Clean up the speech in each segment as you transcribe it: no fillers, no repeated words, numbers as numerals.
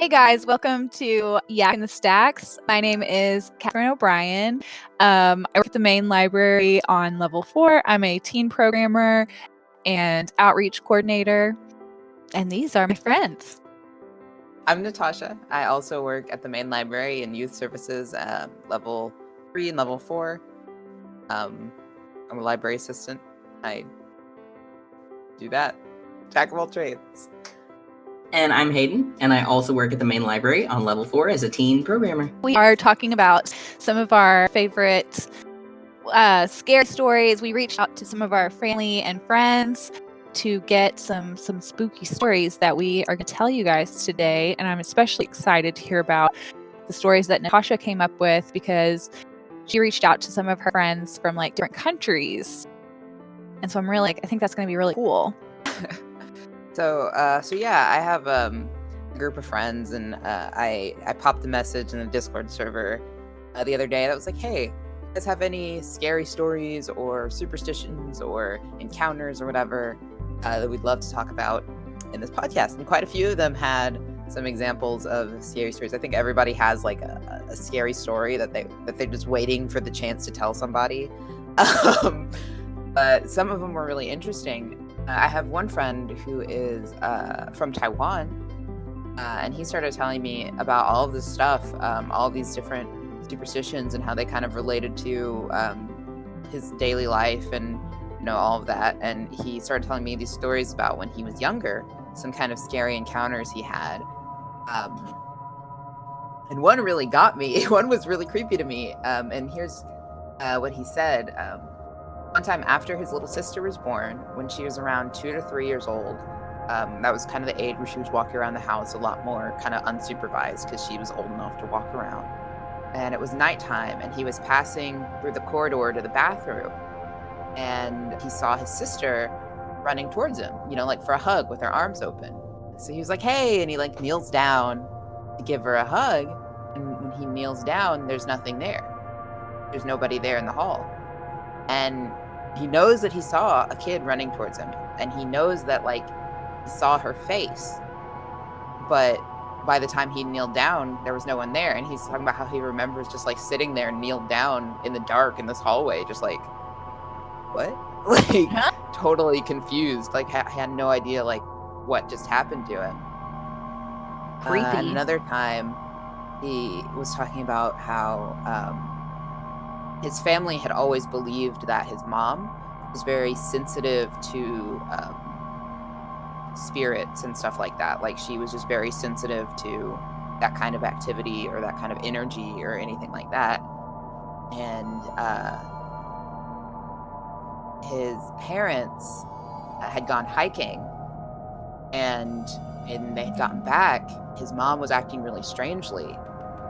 Hey guys, welcome to Yak in the Stacks. My name is Catherine O'Brien. I work at the main library on level 4. I'm a teen programmer and outreach coordinator, and these are my friends. I'm Natasha. I also work at the main library in youth services, level 3 and level 4. I'm a library assistant. I do that. Jack of all trades. And I'm Hayden, and I also work at the main library on level 4 as a teen programmer. We are talking about some of our favorite scary stories. We reached out to some of our family and friends to get some spooky stories that we are going to tell you guys today. And I'm especially excited to hear about the stories that Natasha came up with because she reached out to some of her friends from like different countries. And so I think that's going to be really cool. So yeah, I have a group of friends, and I popped a message in the Discord server the other day that was like, hey, you guys have any scary stories or superstitions or encounters or whatever that we'd love to talk about in this podcast? And quite a few of them had some examples of scary stories. I think everybody has like a scary story that they're just waiting for the chance to tell somebody. But some of them were really interesting. I have one friend who is from Taiwan, and he started telling me about all of this stuff, all these different superstitions and how they kind of related to his daily life and all of that. And he started telling me these stories about when he was younger, some kind of scary encounters he had. And one really got me. One was really creepy to me. And here's what he said. One time after his little sister was born, when she was around 2 to 3 years old, that was kind of the age where she was walking around the house a lot more kind of unsupervised because she was old enough to walk around. And it was nighttime, and he was passing through the corridor to the bathroom, and he saw his sister running towards him, like for a hug with her arms open. So he was like, hey, and he like kneels down to give her a hug. And when he kneels down, there's nothing there. There's nobody there in the hall. And he knows that he saw a kid running towards him, and he knows that like he saw her face, but by the time he kneeled down, there was no one there. And he's talking about how he remembers just like sitting there kneeled down in the dark in this hallway, just like, what? Like totally confused, like had no idea like what just happened to him. Creepy. And another time he was talking about how his family had always believed that his mom was very sensitive to spirits and stuff like that. Like she was just very sensitive to that kind of activity or that kind of energy or anything like that. And his parents had gone hiking, and when they had gotten back, his mom was acting really strangely.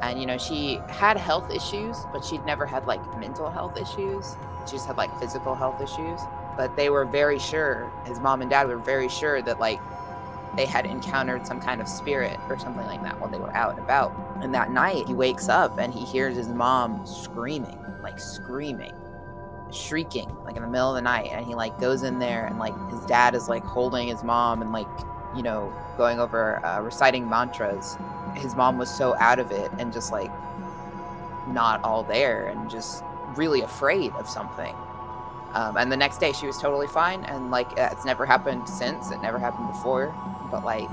And, she had health issues, but she'd never had, like, mental health issues. She just had, like, physical health issues. But they were very sure, his mom and dad were very sure that, like, they had encountered some kind of spirit or something like that while they were out and about. And that night, he wakes up and he hears his mom screaming, shrieking, like, in the middle of the night. And he, like, goes in there, and, like, his dad is, like, holding his mom and, like, going over, reciting mantras. His mom was so out of it and just like not all there and just really afraid of something. And the next day she was totally fine, and like it's never happened since. It never happened before, but like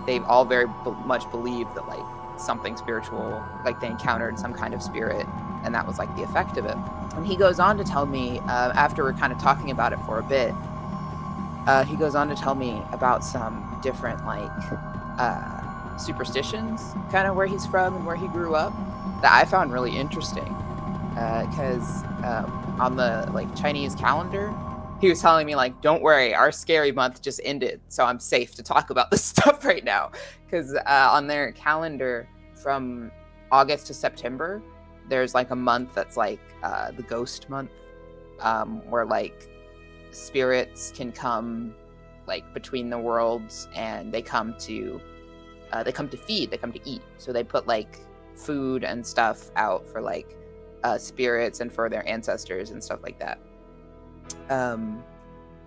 they've all very much believed that like something spiritual, like they encountered some kind of spirit, and that was like the effect of it. And he goes on to tell me after we're kind of talking about it for a bit, he goes on to tell me about some different like superstitions, kind of where he's from and where he grew up, that I found really interesting. Because on the like Chinese calendar, he was telling me like, don't worry, our scary month just ended, so I'm safe to talk about this stuff right now. Because on their calendar, from August to September, there's like a month that's like the ghost month, where like spirits can come like between the worlds, and they come to feed, they come to eat. So they put like food and stuff out for like spirits and for their ancestors and stuff like that.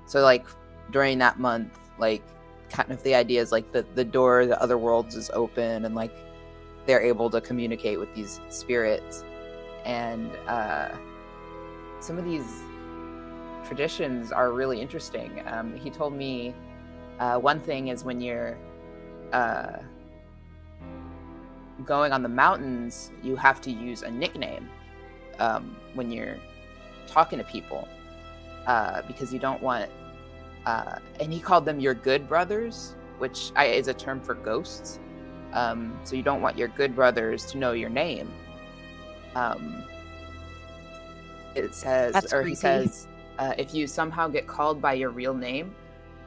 So like during that month, like kind of the idea is like the door to the other worlds is open, and like they're able to communicate with these spirits. And some of these traditions are really interesting. He told me one thing is when you're going on the mountains, you have to use a nickname when you're talking to people, because you don't want and he called them your good brothers, which is a term for ghosts. So you don't want your good brothers to know your name. It says, That's or creepy. he says, if you somehow get called by your real name,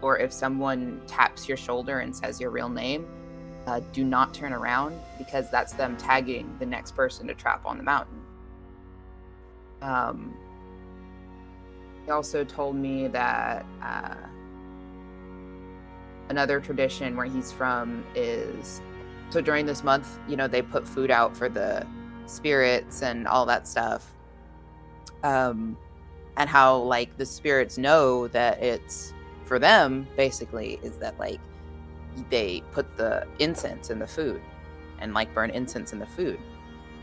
or if someone taps your shoulder and says your real name, do not turn around, because that's them tagging the next person to trap on the mountain. He also told me that another tradition where he's from is, so during this month, they put food out for the spirits and all that stuff. And how like the spirits know that it's for them, basically, is that like they put the incense in the food and like burn incense in the food.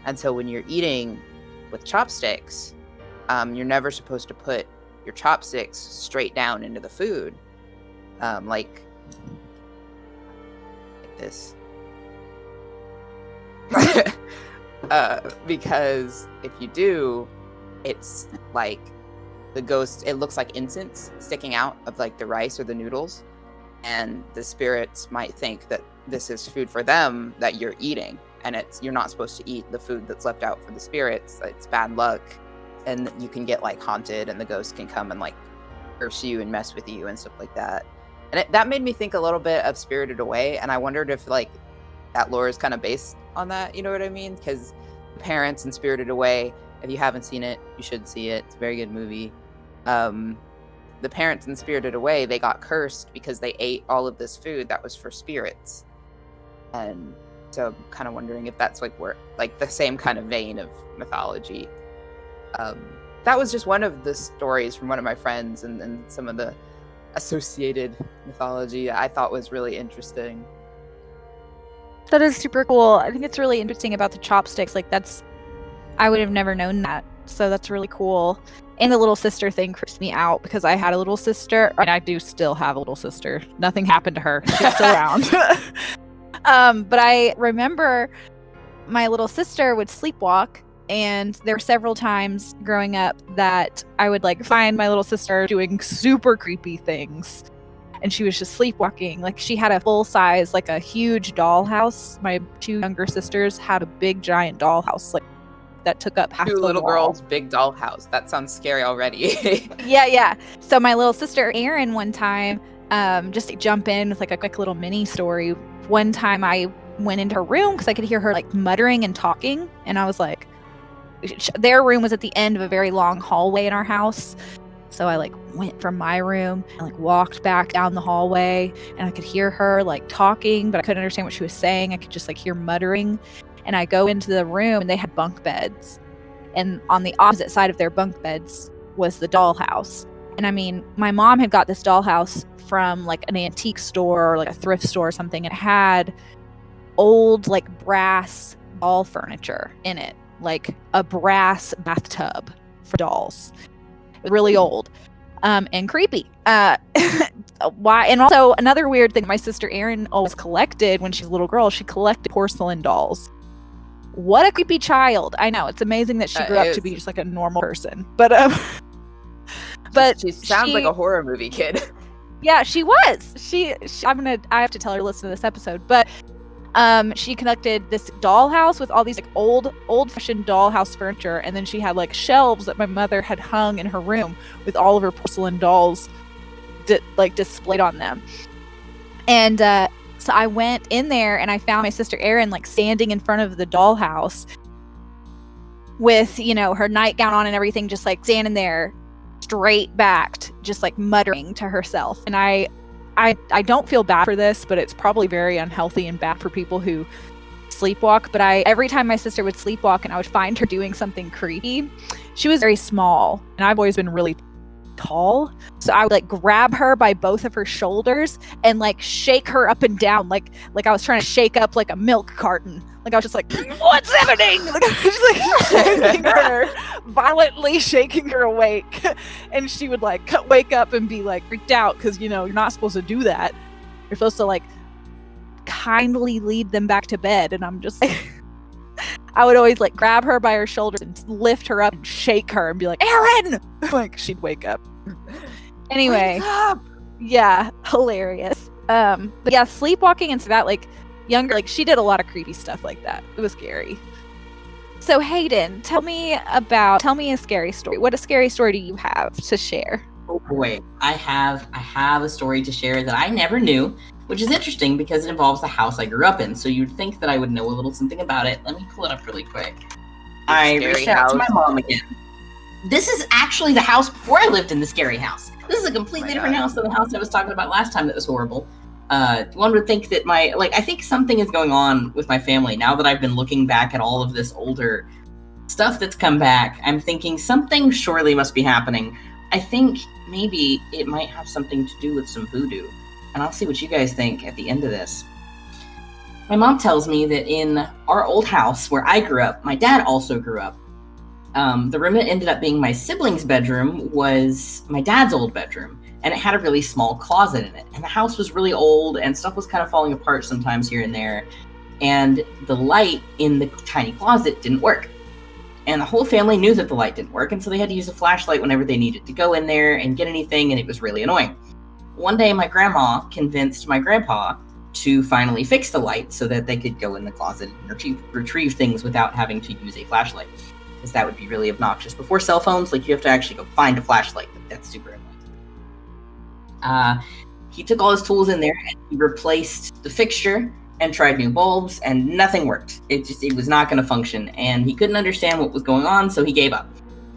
And so when you're eating with chopsticks, you're never supposed to put your chopsticks straight down into the food, like this. Because if you do, it's like the ghost, it looks like incense sticking out of like the rice or the noodles, and the spirits might think that this is food for them that you're eating, and you're not supposed to eat the food that's left out for the spirits. It's bad luck, and you can get like haunted, and the ghost can come and like curse you and mess with you and stuff like that. And that made me think a little bit of Spirited Away, and I wondered if like that lore is kind of based on that, you know what I mean? Because parents in Spirited Away, if you haven't seen it, you should see it. It's a very good movie. The parents in Spirited Away, they got cursed because they ate all of this food that was for spirits. And so I'm kind of wondering if that's like the same kind of vein of mythology. That was just one of the stories from one of my friends, and some of the associated mythology I thought was really interesting. That is super cool. I think it's really interesting about the chopsticks. Like I would have never known that. So that's really cool. And the little sister thing creeps me out because I had a little sister, and I do still have a little sister. Nothing happened to her. She's still around. But I remember my little sister would sleepwalk, and there were several times growing up that I would like find my little sister doing super creepy things. And she was just sleepwalking. Like she had a full size, like a huge dollhouse. My two younger sisters had a big giant dollhouse, like that took up half Two the little wall. girls, big dollhouse. That sounds scary already. Yeah. So my little sister Erin, one time, just to jump in with like a quick little mini story. One time I went into her room because I could hear her like muttering and talking, and I was like, their room was at the end of a very long hallway in our house. So I like went from my room and like walked back down the hallway, and I could hear her like talking, but I couldn't understand what she was saying. I could just like hear muttering. And I go into the room, and they had bunk beds. And on the opposite side of their bunk beds was the dollhouse. And I mean, my mom had got this dollhouse from like an antique store or like a thrift store or something. It had old like brass doll furniture in it, like a brass bathtub for dolls. Really old and creepy. Why? And also another weird thing my sister Erin always collected when she was a little girl, she collected porcelain dolls. What a creepy child. I know, it's amazing that she grew up to be just like a normal person. But she sounds like a horror movie kid. Yeah, she was. I have to tell her to listen to this episode. But she collected this dollhouse with all these like old-fashioned dollhouse furniture, and then she had like shelves that my mother had hung in her room with all of her porcelain dolls displayed on them. And so I went in there and I found my sister Erin like standing in front of the dollhouse with, her nightgown on and everything, just like standing there straight backed, just like muttering to herself. And I don't feel bad for this, but it's probably very unhealthy and bad for people who sleepwalk. But every time my sister would sleepwalk and I would find her doing something creepy, she was very small, and I've always been really tall. So I would like grab her by both of her shoulders and like shake her up and down, like I was trying to shake up like a milk carton. Like I was just like, what's happening? Like I was just like shaking her, violently shaking her awake. And she would like wake up and be like freaked out because, you know, you're not supposed to do that. You're supposed to like kindly lead them back to bed. And I'm just like, I would always like grab her by her shoulders and lift her up and shake her and be like, Erin! Like she'd wake up. Anyway, yeah, hilarious. But yeah, sleepwalking into that, like younger, like she did a lot of creepy stuff like that. It was scary. So Hayden, tell me a scary story. What a scary story do you have to share? Oh boy, I have a story to share that I never knew, which is interesting because it involves the house I grew up in. So you'd think that I would know a little something about it. Let me pull it up really quick. I reached out to my mom again. This is actually the house before I lived in the scary house. This is a completely different house than the house I was talking about last time that was horrible. One would think that I think something is going on with my family now that I've been looking back at all of this older stuff that's come back. I'm thinking something surely must be happening. I think maybe it might have something to do with some voodoo. And I'll see what you guys think at the end of this. My mom tells me that in our old house where I grew up, my dad also grew up. The room that ended up being my sibling's bedroom was my dad's old bedroom, and it had a really small closet in it. And the house was really old, and stuff was kind of falling apart sometimes here and there. And the light in the tiny closet didn't work. And the whole family knew that the light didn't work, and so they had to use a flashlight whenever they needed to go in there and get anything, and it was really annoying. One day, my grandma convinced my grandpa to finally fix the light so that they could go in the closet and retrieve things without having to use a flashlight. Because that would be really obnoxious. Before cell phones, like you have to actually go find a flashlight. That's super annoying. He took all his tools in there and he replaced the fixture and tried new bulbs, and nothing worked. It was not going to function, and he couldn't understand what was going on, so he gave up.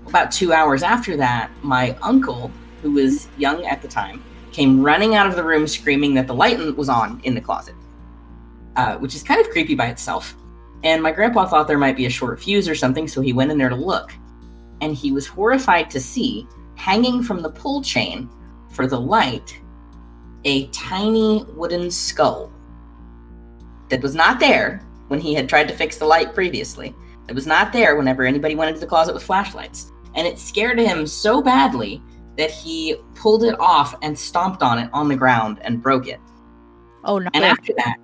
About 2 hours after that, my uncle, who was young at the time, came running out of the room screaming that the light was on in the closet, which is kind of creepy by itself. And my grandpa thought there might be a short fuse or something, so he went in there to look. And he was horrified to see, hanging from the pull chain for the light, a tiny wooden skull that was not there when he had tried to fix the light previously. It was not there whenever anybody went into the closet with flashlights. And it scared him so badly that he pulled it off and stomped on it on the ground and broke it. Oh no. And after that,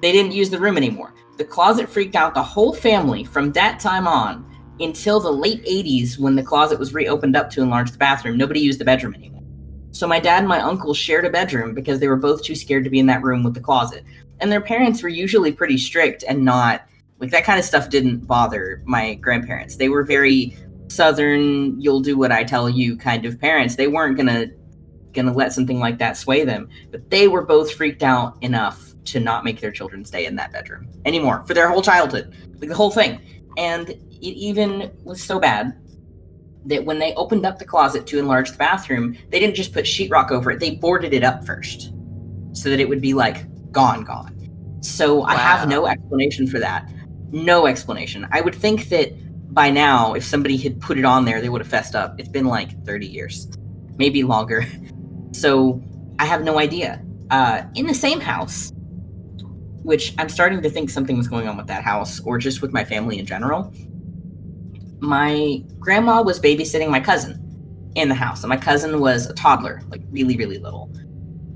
they didn't use the room anymore. The closet freaked out the whole family from that time on until the late 80s when the closet was reopened up to enlarge the bathroom. Nobody used the bedroom anymore. So my dad and my uncle shared a bedroom because they were both too scared to be in that room with the closet. And their parents were usually pretty strict and not, like that kind of stuff didn't bother my grandparents. They were very Southern, you'll do what I tell you kind of parents. They weren't gonna let something like that sway them. But they were both freaked out enough to not make their children stay in that bedroom anymore for their whole childhood, like the whole thing. And it even was so bad that when they opened up the closet to enlarge the bathroom, they didn't just put sheetrock over it, they boarded it up first so that it would be like gone. So wow. I have no explanation for that. No explanation. I would think that by now, if somebody had put it on there, they would have fessed up. It's been like 30 years, maybe longer. So I have no idea. In the same house, which I'm starting to think something was going on with that house or just with my family in general, my grandma was babysitting my cousin in the house. And my cousin was a toddler, like really, really little.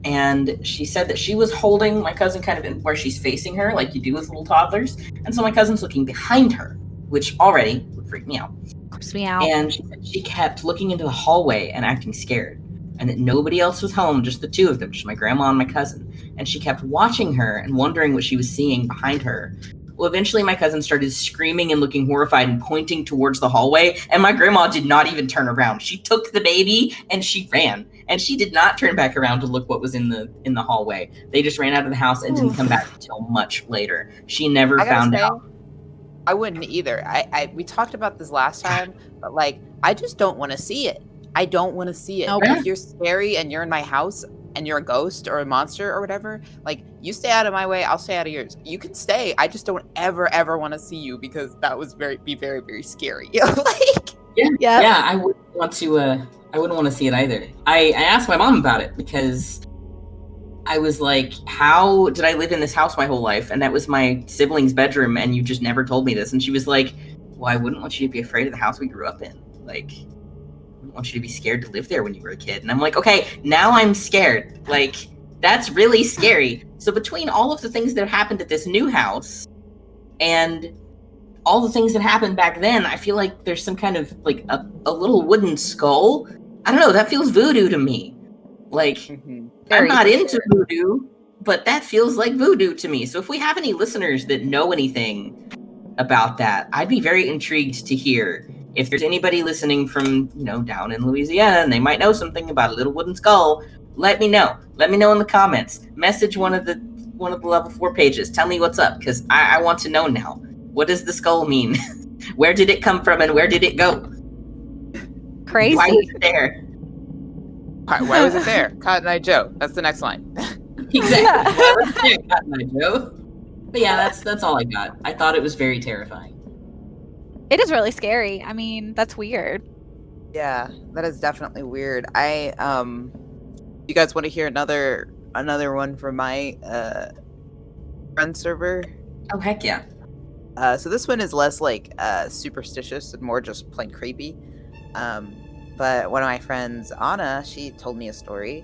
And she said that she was holding my cousin kind of in where she's facing her, like you do with little toddlers. And so my cousin's looking behind her, which already would freak me out. Creeps me out. And she kept looking into the hallway and acting scared. And that nobody else was home, just the two of them, just my grandma and my cousin. And she kept watching her and wondering what she was seeing behind her. Well, eventually my cousin started screaming and looking horrified and pointing towards the hallway. And my grandma did not even turn around. She took the baby and she ran. And she did not turn back around to look what was in the hallway. They just ran out of the house and didn't come back until much later. She never found out. I wouldn't either. We talked about this last time, but like, I just don't want to see it. I don't want to see it. Nope. If you're scary and you're in my house and you're a ghost or a monster or whatever, like, you stay out of my way, I'll stay out of yours. You can stay. I just don't ever want to see you because that was very, very scary. Like, yeah, I would want to. I wouldn't want to see it either. I asked my mom about it because I was like, "How did I live in this house my whole life?" And that was my sibling's bedroom, and you just never told me this. And she was like, "Well, I wouldn't want you to be afraid of the house we grew up in. Like, I wouldn't want you to be scared to live there when you were a kid." And I'm like, "Okay, now I'm scared. Like, that's really scary." So between all of the things that have happened at this new house and all the things that happened back then, I feel like there's some kind of like a little wooden skull. I don't know, that feels voodoo to me. Like, I'm not into voodoo, but that feels like voodoo to me. So if we have any listeners that know anything about that, I'd be very intrigued to hear. If there's anybody listening from, down in Louisiana and they might know something about a little wooden skull, let me know. Let me know in the comments. Message one of the level 4 pages. Tell me what's up, because I want to know now. What does the skull mean? Where did it come from and where did it go? Crazy. Why was it there? Why was it there? Cotton Eye Joe. That's the next line. Exactly. Why was it there, Cotton Eye Joe? But yeah, that's all I got. I thought it was very terrifying. It is really scary. I mean, that's weird. Yeah, that is definitely weird. You guys want to hear another one from my friend server? Oh, heck yeah. So this one is less like superstitious and more just plain creepy. But one of my friends, Anna, she told me a story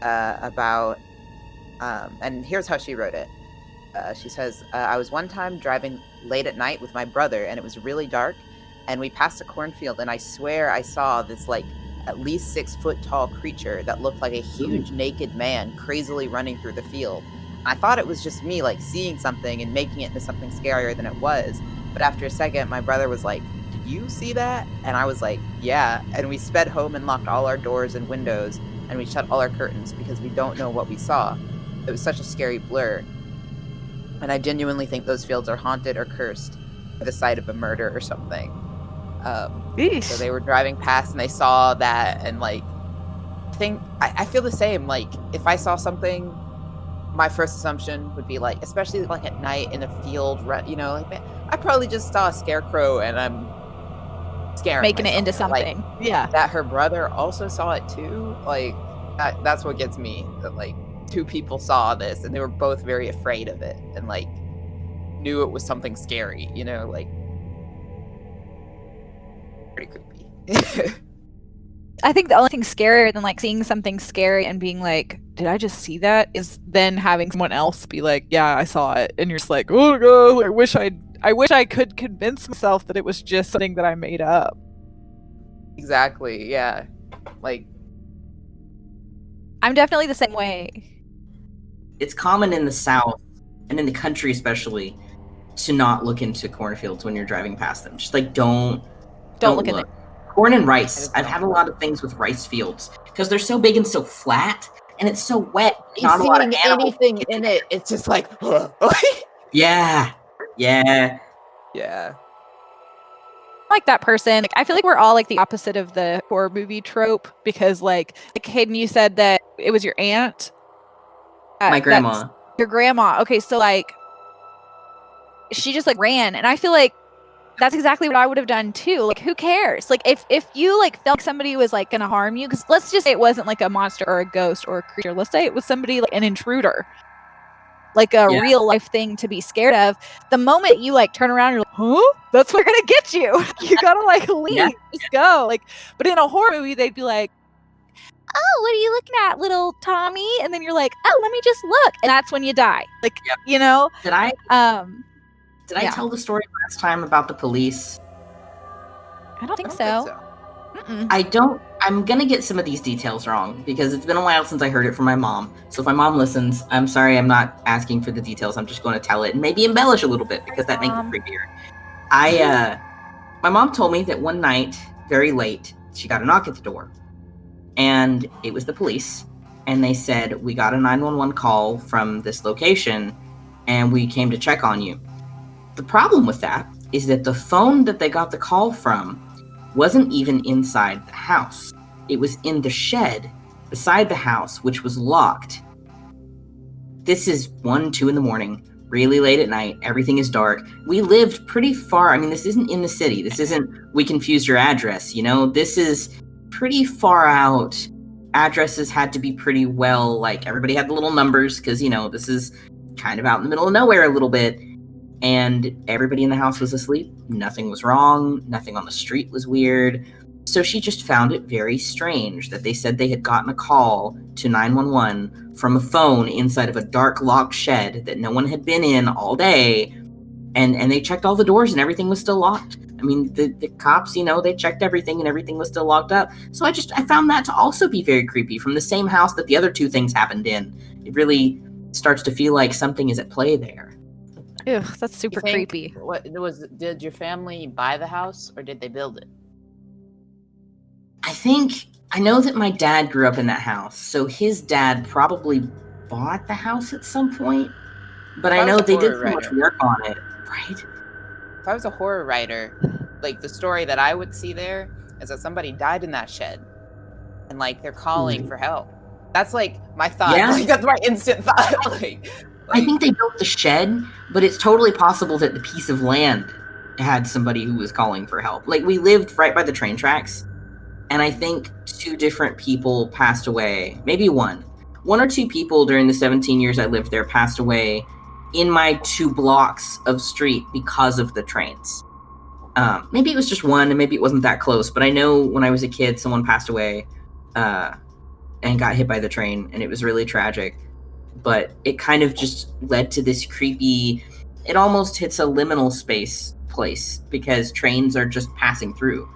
about, and here's how she wrote it. She says, I was one time driving late at night with my brother, and it was really dark, and we passed a cornfield, and I swear I saw this like at least 6 foot tall creature that looked like a huge naked man crazily running through the field. I thought it was just me like seeing something and making it into something scarier than it was. But after a second, my brother was like, "Did you see that?" And I was like, "Yeah." And we sped home and locked all our doors and windows, and we shut all our curtains because we don't know what we saw. It was such a scary blur. And I genuinely think those fields are haunted or cursed by the site of a murder or something. So they were driving past and they saw that, and like, I feel the same. Like, if I saw something, my first assumption would be like, especially like at night in a field, like, man, I probably just saw a scarecrow and I'm scaring Making myself. it into something. Like, yeah. That her brother also saw it too. Like, that's what gets me. That like 2 people saw this and they were both very afraid of it and like knew it was something scary. Like pretty creepy. I think the only thing scarier than like seeing something scary and being like, did I just see that? Is then having someone else be like, yeah, I saw it. And you're just like, oh no, I wish I could convince myself that it was just something that I made up. Exactly. Yeah. Like, I'm definitely the same way. It's common in the South and in the country especially to not look into cornfields when you're driving past them. Just like don't look in there. Corn and rice. I've had a lot of things with rice fields because they're so big and so flat and it's so wet. Not a lot of anything in it. It's just like, yeah. Like that person. Like, I feel like we're all like the opposite of the horror movie trope because like Hayden, you said that it was your aunt. My grandma. Your grandma. Okay, so like she just like ran, and I feel like that's exactly what I would have done too. Like, who cares? Like, if you like felt like somebody was like gonna harm you, because let's just say it wasn't like a monster or a ghost or a creature. Let's say it was somebody like an intruder, like a real life thing to be scared of. The moment you like turn around, you're like, huh? That's what's gonna get you. You gotta like leave, just go. Like, but in a horror movie, they'd be like, oh, what are you looking at, little Tommy? And then you're like, oh, let me just look, and that's when you die. Like, Did I tell the story last time about the police? I don't think so. I'm gonna get some of these details wrong because it's been a while since I heard it from my mom. So if my mom listens, I'm sorry, I'm not asking for the details. I'm just going to tell it and maybe embellish a little bit because that makes it creepier. My mom told me that one night, very late, she got a knock at the door. And it was the police. And they said, we got a 911 call from this location and we came to check on you. The problem with that is that the phone that they got the call from wasn't even inside the house. It was in the shed beside the house, which was locked. This is 1, 2 in the morning. really late at night. Everything is dark. We lived pretty far. I mean, this isn't in the city. This isn't, we confused your address, you know? This is pretty far out. Addresses had to be pretty well, like, everybody had the little numbers, because, you know, this is kind of out in the middle of nowhere a little bit. And everybody in the house was asleep. Nothing was wrong. Nothing on the street was weird. So she just found it very strange that they said they had gotten a call to 911 from a phone inside of a dark locked shed that no one had been in all day. And they checked all the doors and everything was still locked. I mean, the cops, you know, they checked everything and everything was still locked up. So I found that to also be very creepy from the same house that the other two things happened in. It really starts to feel like something is at play there. Ugh, that's super You think- creepy. Did your family buy the house or did they build it? I know that my dad grew up in that house, so his dad probably bought the house at some point. But I If I know was a they did horror so much writer- work on it, right? If I was a horror writer, like the story that I would see there is that somebody died in that shed, and like they're calling for help. That's like my thought. Yeah. Like, that's my instant thought. I think they built the shed, but it's totally possible that the piece of land had somebody who was calling for help. Like, we lived right by the train tracks, and I think 2 different people passed away. Maybe one or two people during the 17 years I lived there passed away in my 2 blocks of street because of the trains. Maybe it was just one, and maybe it wasn't that close, but I know when I was a kid, someone passed away and got hit by the train, and it was really tragic. But it kind of just led to this creepy, it almost hits a liminal space place because trains are just passing through.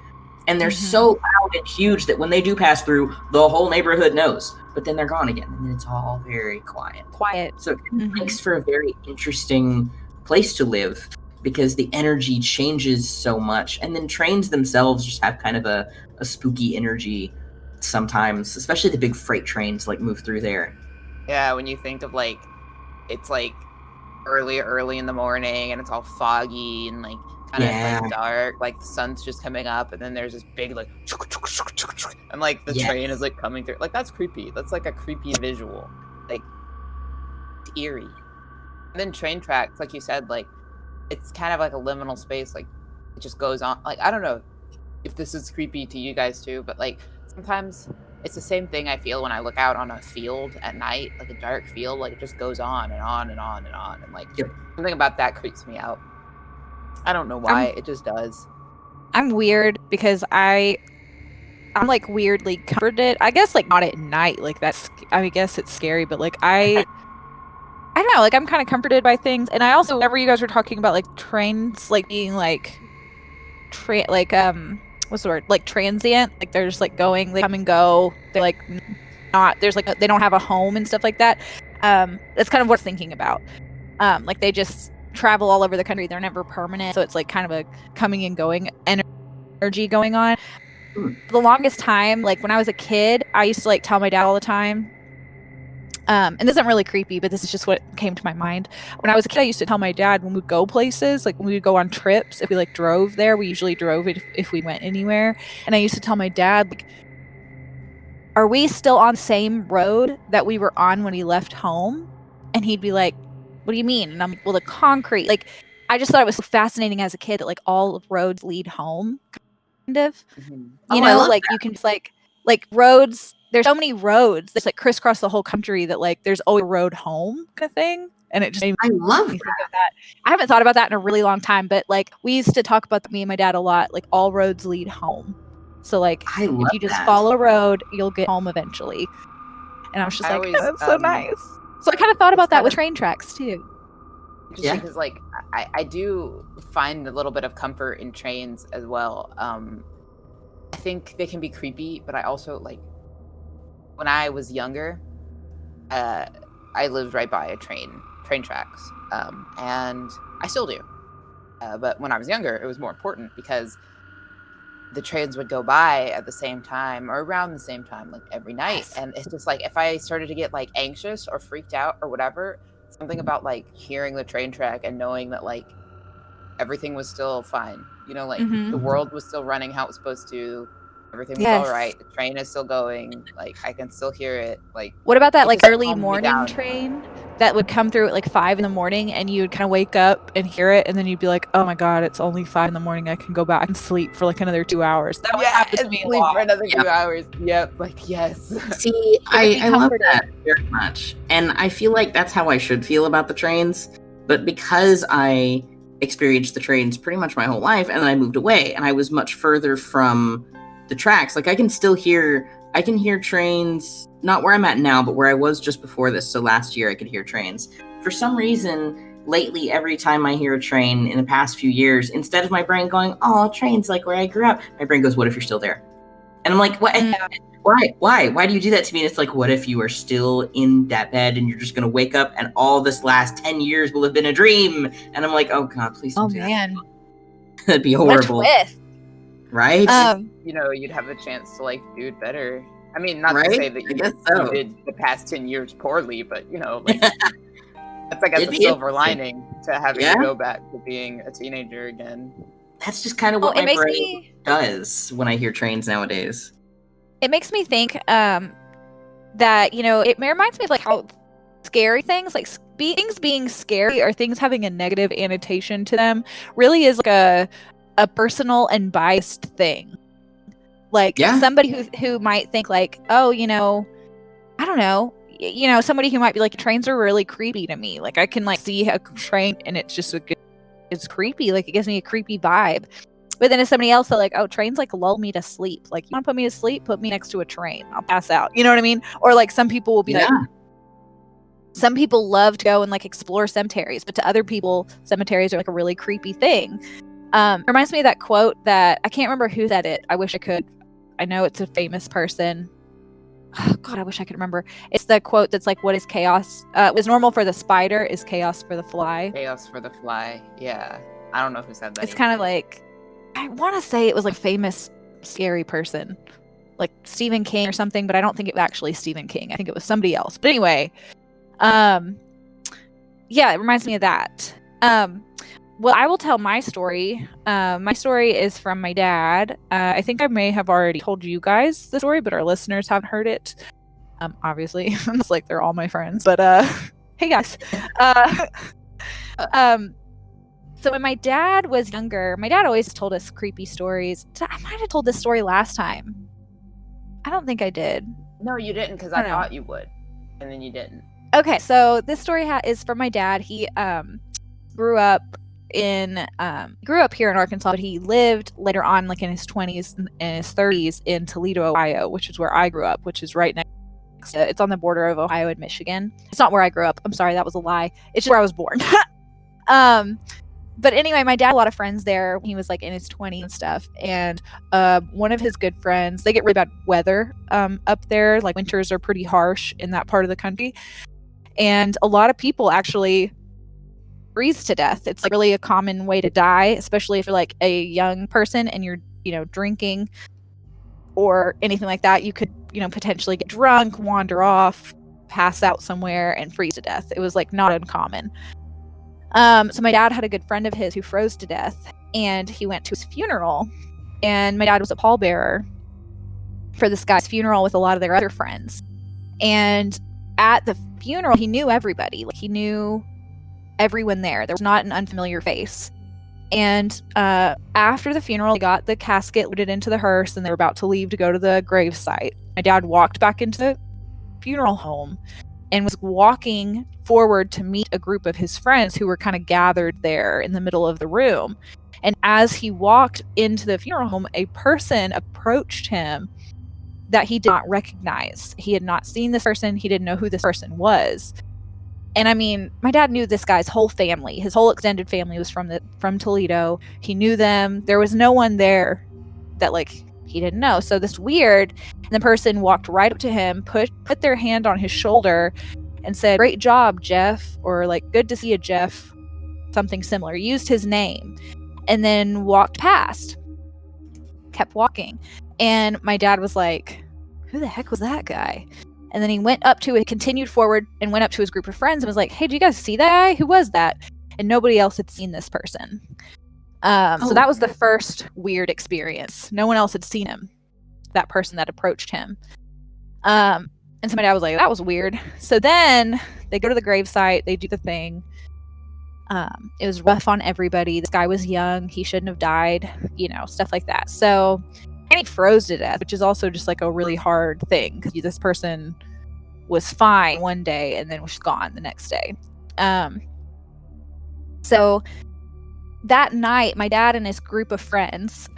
And they're so loud and huge that when they do pass through, the whole neighborhood knows. But then they're gone again, and then it's all very quiet. So it makes for a very interesting place to live because the energy changes so much. And then trains themselves just have kind of a spooky energy sometimes, especially the big freight trains like move through there. Yeah, when you think of like, it's like early in the morning and it's all foggy and like kind of like dark, like the sun's just coming up and then there's this big like and like the train is like coming through. Like, that's creepy. That's like a creepy visual. Like, it's eerie. And then train tracks, like you said, like it's kind of like a liminal space. Like, it just goes on. Like, I don't know if this is creepy to you guys too, but like sometimes it's the same thing I feel when I look out on a field at night, like a dark field. Like, it just goes on and on and on and on. And like something about that creeps me out. I don't know why. It just does. I'm weird because I'm like weirdly comforted. I guess like not at night. Like I guess it's scary, but like I don't know. Like, I'm kind of comforted by things. And I also, whenever you guys were talking about like trains, like being like, what's the word? Like transient. Like they're just like going, they come and go. They're like not. There's like they don't have a home and stuff like that. That's kind of what I'm thinking about. Like they just travel all over the country. They're never permanent. So it's like kind of a coming and going energy going on. For the longest time, like when I was a kid, I used to like tell my dad all the time. And this isn't really creepy, but this is just what came to my mind. When I was a kid, I used to tell my dad when we'd go places, like when we would go on trips, if we like drove there, we usually drove it if we went anywhere. And I used to tell my dad, like, are we still on the same road that we were on when we left home? And he'd be like, what do you mean? And I'm like, well, the concrete, like, I just thought it was so fascinating as a kid that like all roads lead home, kind of. You know, like you can just like roads. There's so many roads that's like crisscross the whole country that like there's always a road home kind of thing. And it just I love think of that. I haven't thought about that in a really long time, but like we used to talk about me and my dad a lot. Like, all roads lead home. So like if you just follow a road, you'll get home eventually. And I was just that's so nice. So I kind of thought about that with train tracks too. Just because like I do find a little bit of comfort in trains as well. I think they can be creepy, but I also like, when I was younger, I lived right by a train tracks, and I still do. But when I was younger, it was more important because the trains would go by at the same time or around the same time, like every night. And it's just like, if I started to get like anxious or freaked out or whatever, something about like hearing the train track and knowing that like everything was still fine, you know, like the world was still running how it was supposed to. Everything was all right. The train is still going. Like, I can still hear it. Like, what about that like early morning train that would come through at like 5 a.m, and you would kind of wake up and hear it, and then you'd be like, oh my god, it's only 5 a.m, I can go back and sleep for like another 2 hours. That would happen to me a sleep lot. for another 2 hours. Yep, like yes. See, I love comforting. that very much. And I feel like that's how I should feel about the trains. But because I experienced the trains pretty much my whole life, and then I moved away, and I was much further from the tracks, like I can hear trains, not where I'm at now, but where I was just before this. So last year I could hear trains. For some reason, lately, every time I hear a train in the past few years, instead of my brain going, oh, trains like where I grew up, my brain goes, what if you're still there? And I'm like, what? Why do you do that to me? And it's like, what if you are still in that bed and you're just going to wake up and all this last 10 years will have been a dream? And I'm like, oh God, please don't do man. that. That'd be horrible. What twist. Right? You'd have a chance to like do it better. I mean, not Right? to say that I you guess so. did the past 10 years poorly, but like that's like It'd a be silver interesting. lining to having Yeah. to go back to being a teenager again. That's just kind of what it my makes brain me does when I hear trains nowadays. it makes me think that it reminds me of like how scary things like things being scary or things having a negative annotation to them really is like a personal and biased thing. Like Yeah. somebody who might think like, oh, I don't know, somebody who might be like, trains are really creepy to me. Like I can like see a train and it's just it's creepy. Like it gives me a creepy vibe. But then if somebody else are like, oh, trains like lull me to sleep. Like, you want to put me to sleep? Put me next to a train. I'll pass out. You know what I mean? Or like some people will be like, some people love to go and like explore cemeteries, but to other people, cemeteries are like a really creepy thing. Reminds me of that quote that I can't remember who said it. I wish I could. I know it's a famous person. Oh, God, I wish I could remember. It's the quote that's like, what is chaos? What's normal for the spider is chaos for the fly. Chaos for the fly. Yeah. I don't know who said that. It's kind of like, I want to say it was like famous scary person, like Stephen King or something, but I don't think it was actually Stephen King. I think it was somebody else. But anyway, yeah, it reminds me of that. Well, I will tell my story. My story is from my dad. I think I may have already told you guys the story, but our listeners haven't heard it. Obviously, it's like they're all my friends. But hey guys. So when my dad was younger, my dad always told us creepy stories. I might have told this story last time. I don't think I did. No, you didn't, because I thought you would, and then you didn't. Okay, so this story is from my dad. He grew up here in Arkansas, but he lived later on, like in his 20s and his 30s, in Toledo, Ohio, which is where I grew up, which is right next. It's on the border of Ohio and Michigan. It's not where I grew up. I'm sorry, that was a lie. It's just where I was born. But anyway, my dad had a lot of friends there when he was like in his 20s and stuff. And one of his good friends, they get really bad weather up there. Like winters are pretty harsh in that part of the country. And a lot of people actually freeze to death. It's like really a common way to die, especially if you're like a young person and you're, drinking or anything like that. You could, potentially get drunk, wander off, pass out somewhere and freeze to death. It was like not uncommon. So my dad had a good friend of his who froze to death, and he went to his funeral, and my dad was a pallbearer for this guy's funeral with a lot of their other friends. And at the funeral, he knew everybody. Like he knew everyone there. There was not an unfamiliar face. And after the funeral, they got the casket loaded into the hearse, and they were about to leave to go to the gravesite. My dad walked back into the funeral home and was walking forward to meet a group of his friends who were kind of gathered there in the middle of the room. And as he walked into the funeral home, a person approached him that he did not recognize. He had not seen this person. He didn't know who this person was. And I mean, my dad knew this guy's whole family. His whole extended family was from Toledo. He knew them. There was no one there that like he didn't know. So this weird, and the person walked right up to him, put their hand on his shoulder and said, "Great job, Jeff," or like, "Good to see you, Jeff," something similar. Used his name, and then walked past, kept walking. And my dad was like, "Who the heck was that guy?" And then he continued forward and went up to his group of friends and was like, "Hey, do you guys see that guy? Who was that?" And nobody else had seen this person. So that was the first weird experience. No one else had seen him, that person that approached him. And so my dad was like, "That was weird." So then They go to the gravesite. They do the thing. It was rough on everybody. This guy was young. He shouldn't have died. Stuff like that. So he froze to death, which is also just like a really hard thing because this person was fine one day and then was gone the next day. So that night, my dad and his group of friends,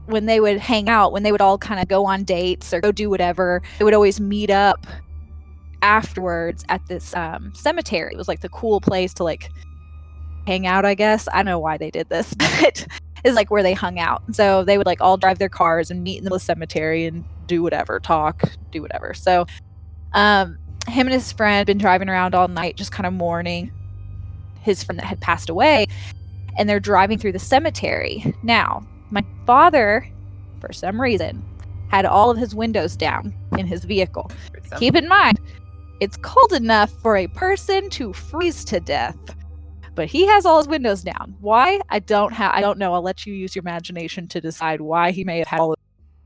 when they would hang out, when they would all kind of go on dates or go do whatever, they would always meet up afterwards at this cemetery. It was like the cool place to like hang out, I guess. I don't know why they did this, but it's like where they hung out. So they would like all drive their cars and meet in the cemetery and do whatever, talk, do whatever. So him and his friend had been driving around all night, just kind of mourning his friend that had passed away. And they're driving through the cemetery. Now, my father, for some reason, had all of his windows down in his vehicle. Keep in mind, it's cold enough for a person to freeze to death. But he has all his windows down. Why? I don't know. I'll let you use your imagination to decide why he may have had all of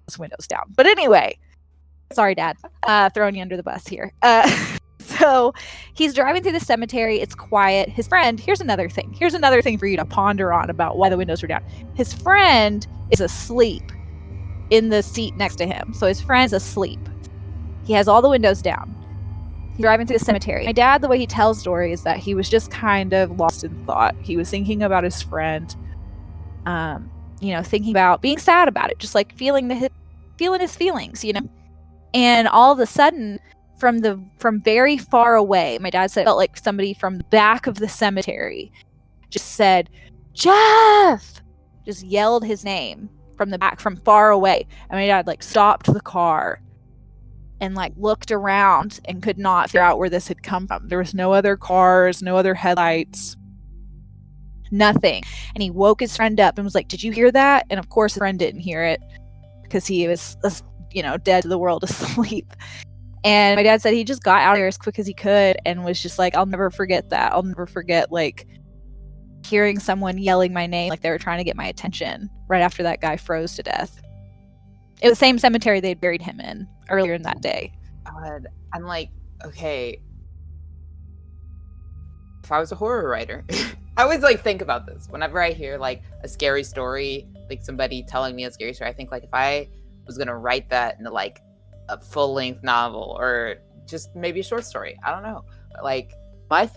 his windows down. But anyway, sorry, Dad. Throwing you under the bus here. So he's driving through the cemetery. It's quiet. His friend, here's another thing for you to ponder on about why the windows were down. His friend is asleep in the seat next to him. So his friend's asleep. He has all the windows down. He's driving through the cemetery. My dad, the way he tells stories, is that he was just kind of lost in thought. He was thinking about his friend, thinking about being sad about it, just like feeling his feelings, And all of a sudden, from very far away, my dad said it felt like somebody from the back of the cemetery just said, "Jeff!" Just yelled his name from the back, from far away. And my dad like stopped the car and like looked around and could not figure out where this had come from. There was no other cars, no other headlights, nothing. And he woke his friend up and was like, "Did you hear that?" And of course his friend didn't hear it because he was, dead to the world, asleep. And my dad said he just got out of there as quick as he could and was just like, "I'll never forget that. I'll never forget like hearing someone yelling my name like they were trying to get my attention right after that guy froze to death." It was the same cemetery they'd buried him in earlier in that day. God, I'm like, okay, if I was a horror writer, I always like think about this. Whenever I hear like a scary story, like somebody telling me a scary story, I think like if I was gonna write that into like a full-length novel or just maybe a short story, I don't know. But like my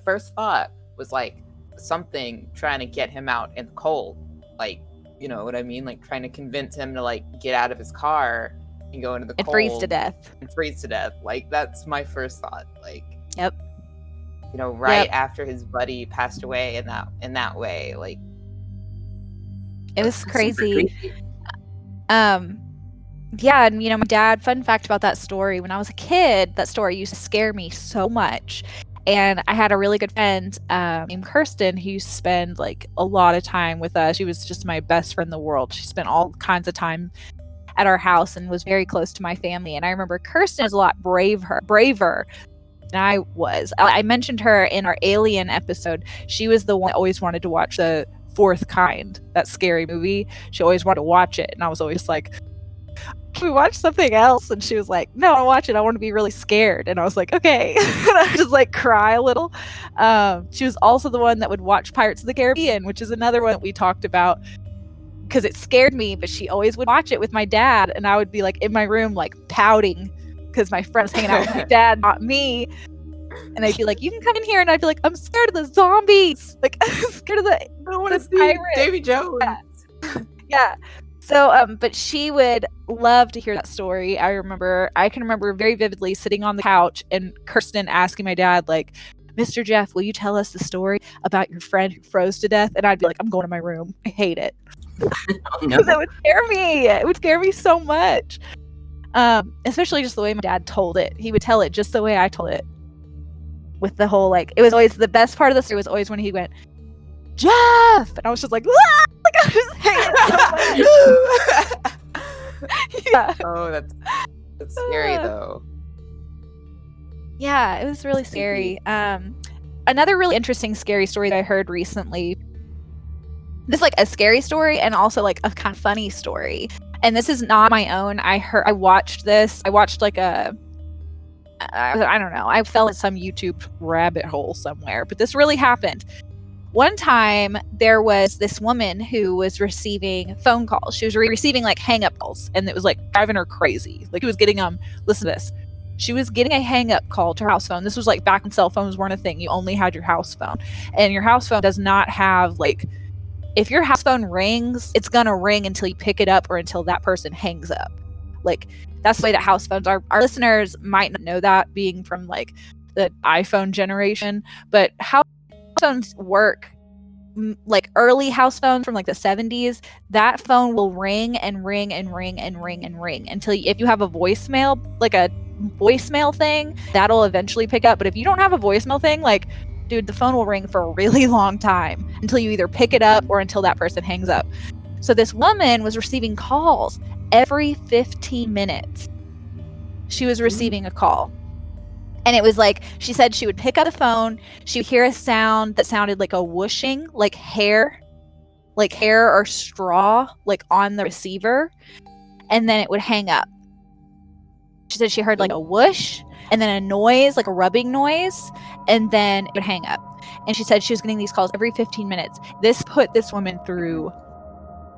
first thought was like something trying to get him out in the cold, like, you know what I mean, like trying to convince him to like get out of his car and go into the cold and freeze to death. Like that's my first thought. Like, yep. After his buddy passed away in that way, like it was crazy. Yeah, and my dad, fun fact about that story, when I was a kid, that story used to scare me so much. And I had a really good friend named Kirsten who used to spend like a lot of time with us. She was just my best friend in the world. She spent all kinds of time at our house and was very close to my family. And I remember Kirsten was a lot braver than I was. I mentioned her in our Alien episode. She was the one that always wanted to watch The Fourth Kind, that scary movie. She always wanted to watch it. And I was always like, "Can we watch something else?" And she was like, "No, I'll watch it. I want to be really scared." And I was like, "Okay." And I just like cry a little. She was also the one that would watch Pirates of the Caribbean, which is another one that we talked about because it scared me, but she always would watch it with my dad. And I would be like in my room, like pouting because my friend was hanging out with my dad, not me. And I'd be like, "You can come in here." And I'd be like, "I'm scared of the zombies. Like, I'm scared of I don't want to see Davy Jones." Yeah. So, but she would love to hear that story. I can remember very vividly sitting on the couch and Kirsten asking my dad, like, "Mr. Jeff, will you tell us the story about your friend who froze to death?" And I'd be like, "I'm going to my room. I hate it." Because it would scare me. It would scare me so much. Especially just the way my dad told it. He would tell it just the way I told it. With the whole, like, it was always, the best part of the story was always when he went, "Jeff!" And I was just like, "Ah!" Like, I just hate it. Yeah. Oh, that's scary though. Yeah, it was really scary. Another really interesting scary story that I heard recently. This is like a scary story and also like a kind of funny story. And this is not my own. I watched this. I watched like a I don't know. I fell in some YouTube rabbit hole somewhere, but this really happened. One time, there was this woman who was receiving phone calls. She was receiving like hang-up calls, and it was like driving her crazy. Like, she was getting listen to this. She was getting a hang-up call to her house phone. This was like back when cell phones weren't a thing. You only had your house phone, and your house phone does not have like, if your house phone rings, it's gonna ring until you pick it up or until that person hangs up. Like, that's the way that house phones are. Our listeners might not know that, being from like the iPhone generation, but house phones work like early house phones from like the 70s. That phone will ring and ring and ring and ring and ring until if you have a voicemail, like a voicemail thing, that'll eventually pick up. But if you don't have a voicemail thing, like, dude, the phone will ring for a really long time until you either pick it up or until that person hangs up. So this woman was receiving calls every 15 minutes. She was receiving a call. And it was like, she said she would pick up the phone, she would hear a sound that sounded like a whooshing, like hair or straw, like on the receiver, and then it would hang up. She said she heard like a whoosh, and then a noise, like a rubbing noise, and then it would hang up. And she said she was getting these calls every 15 minutes. This put this woman through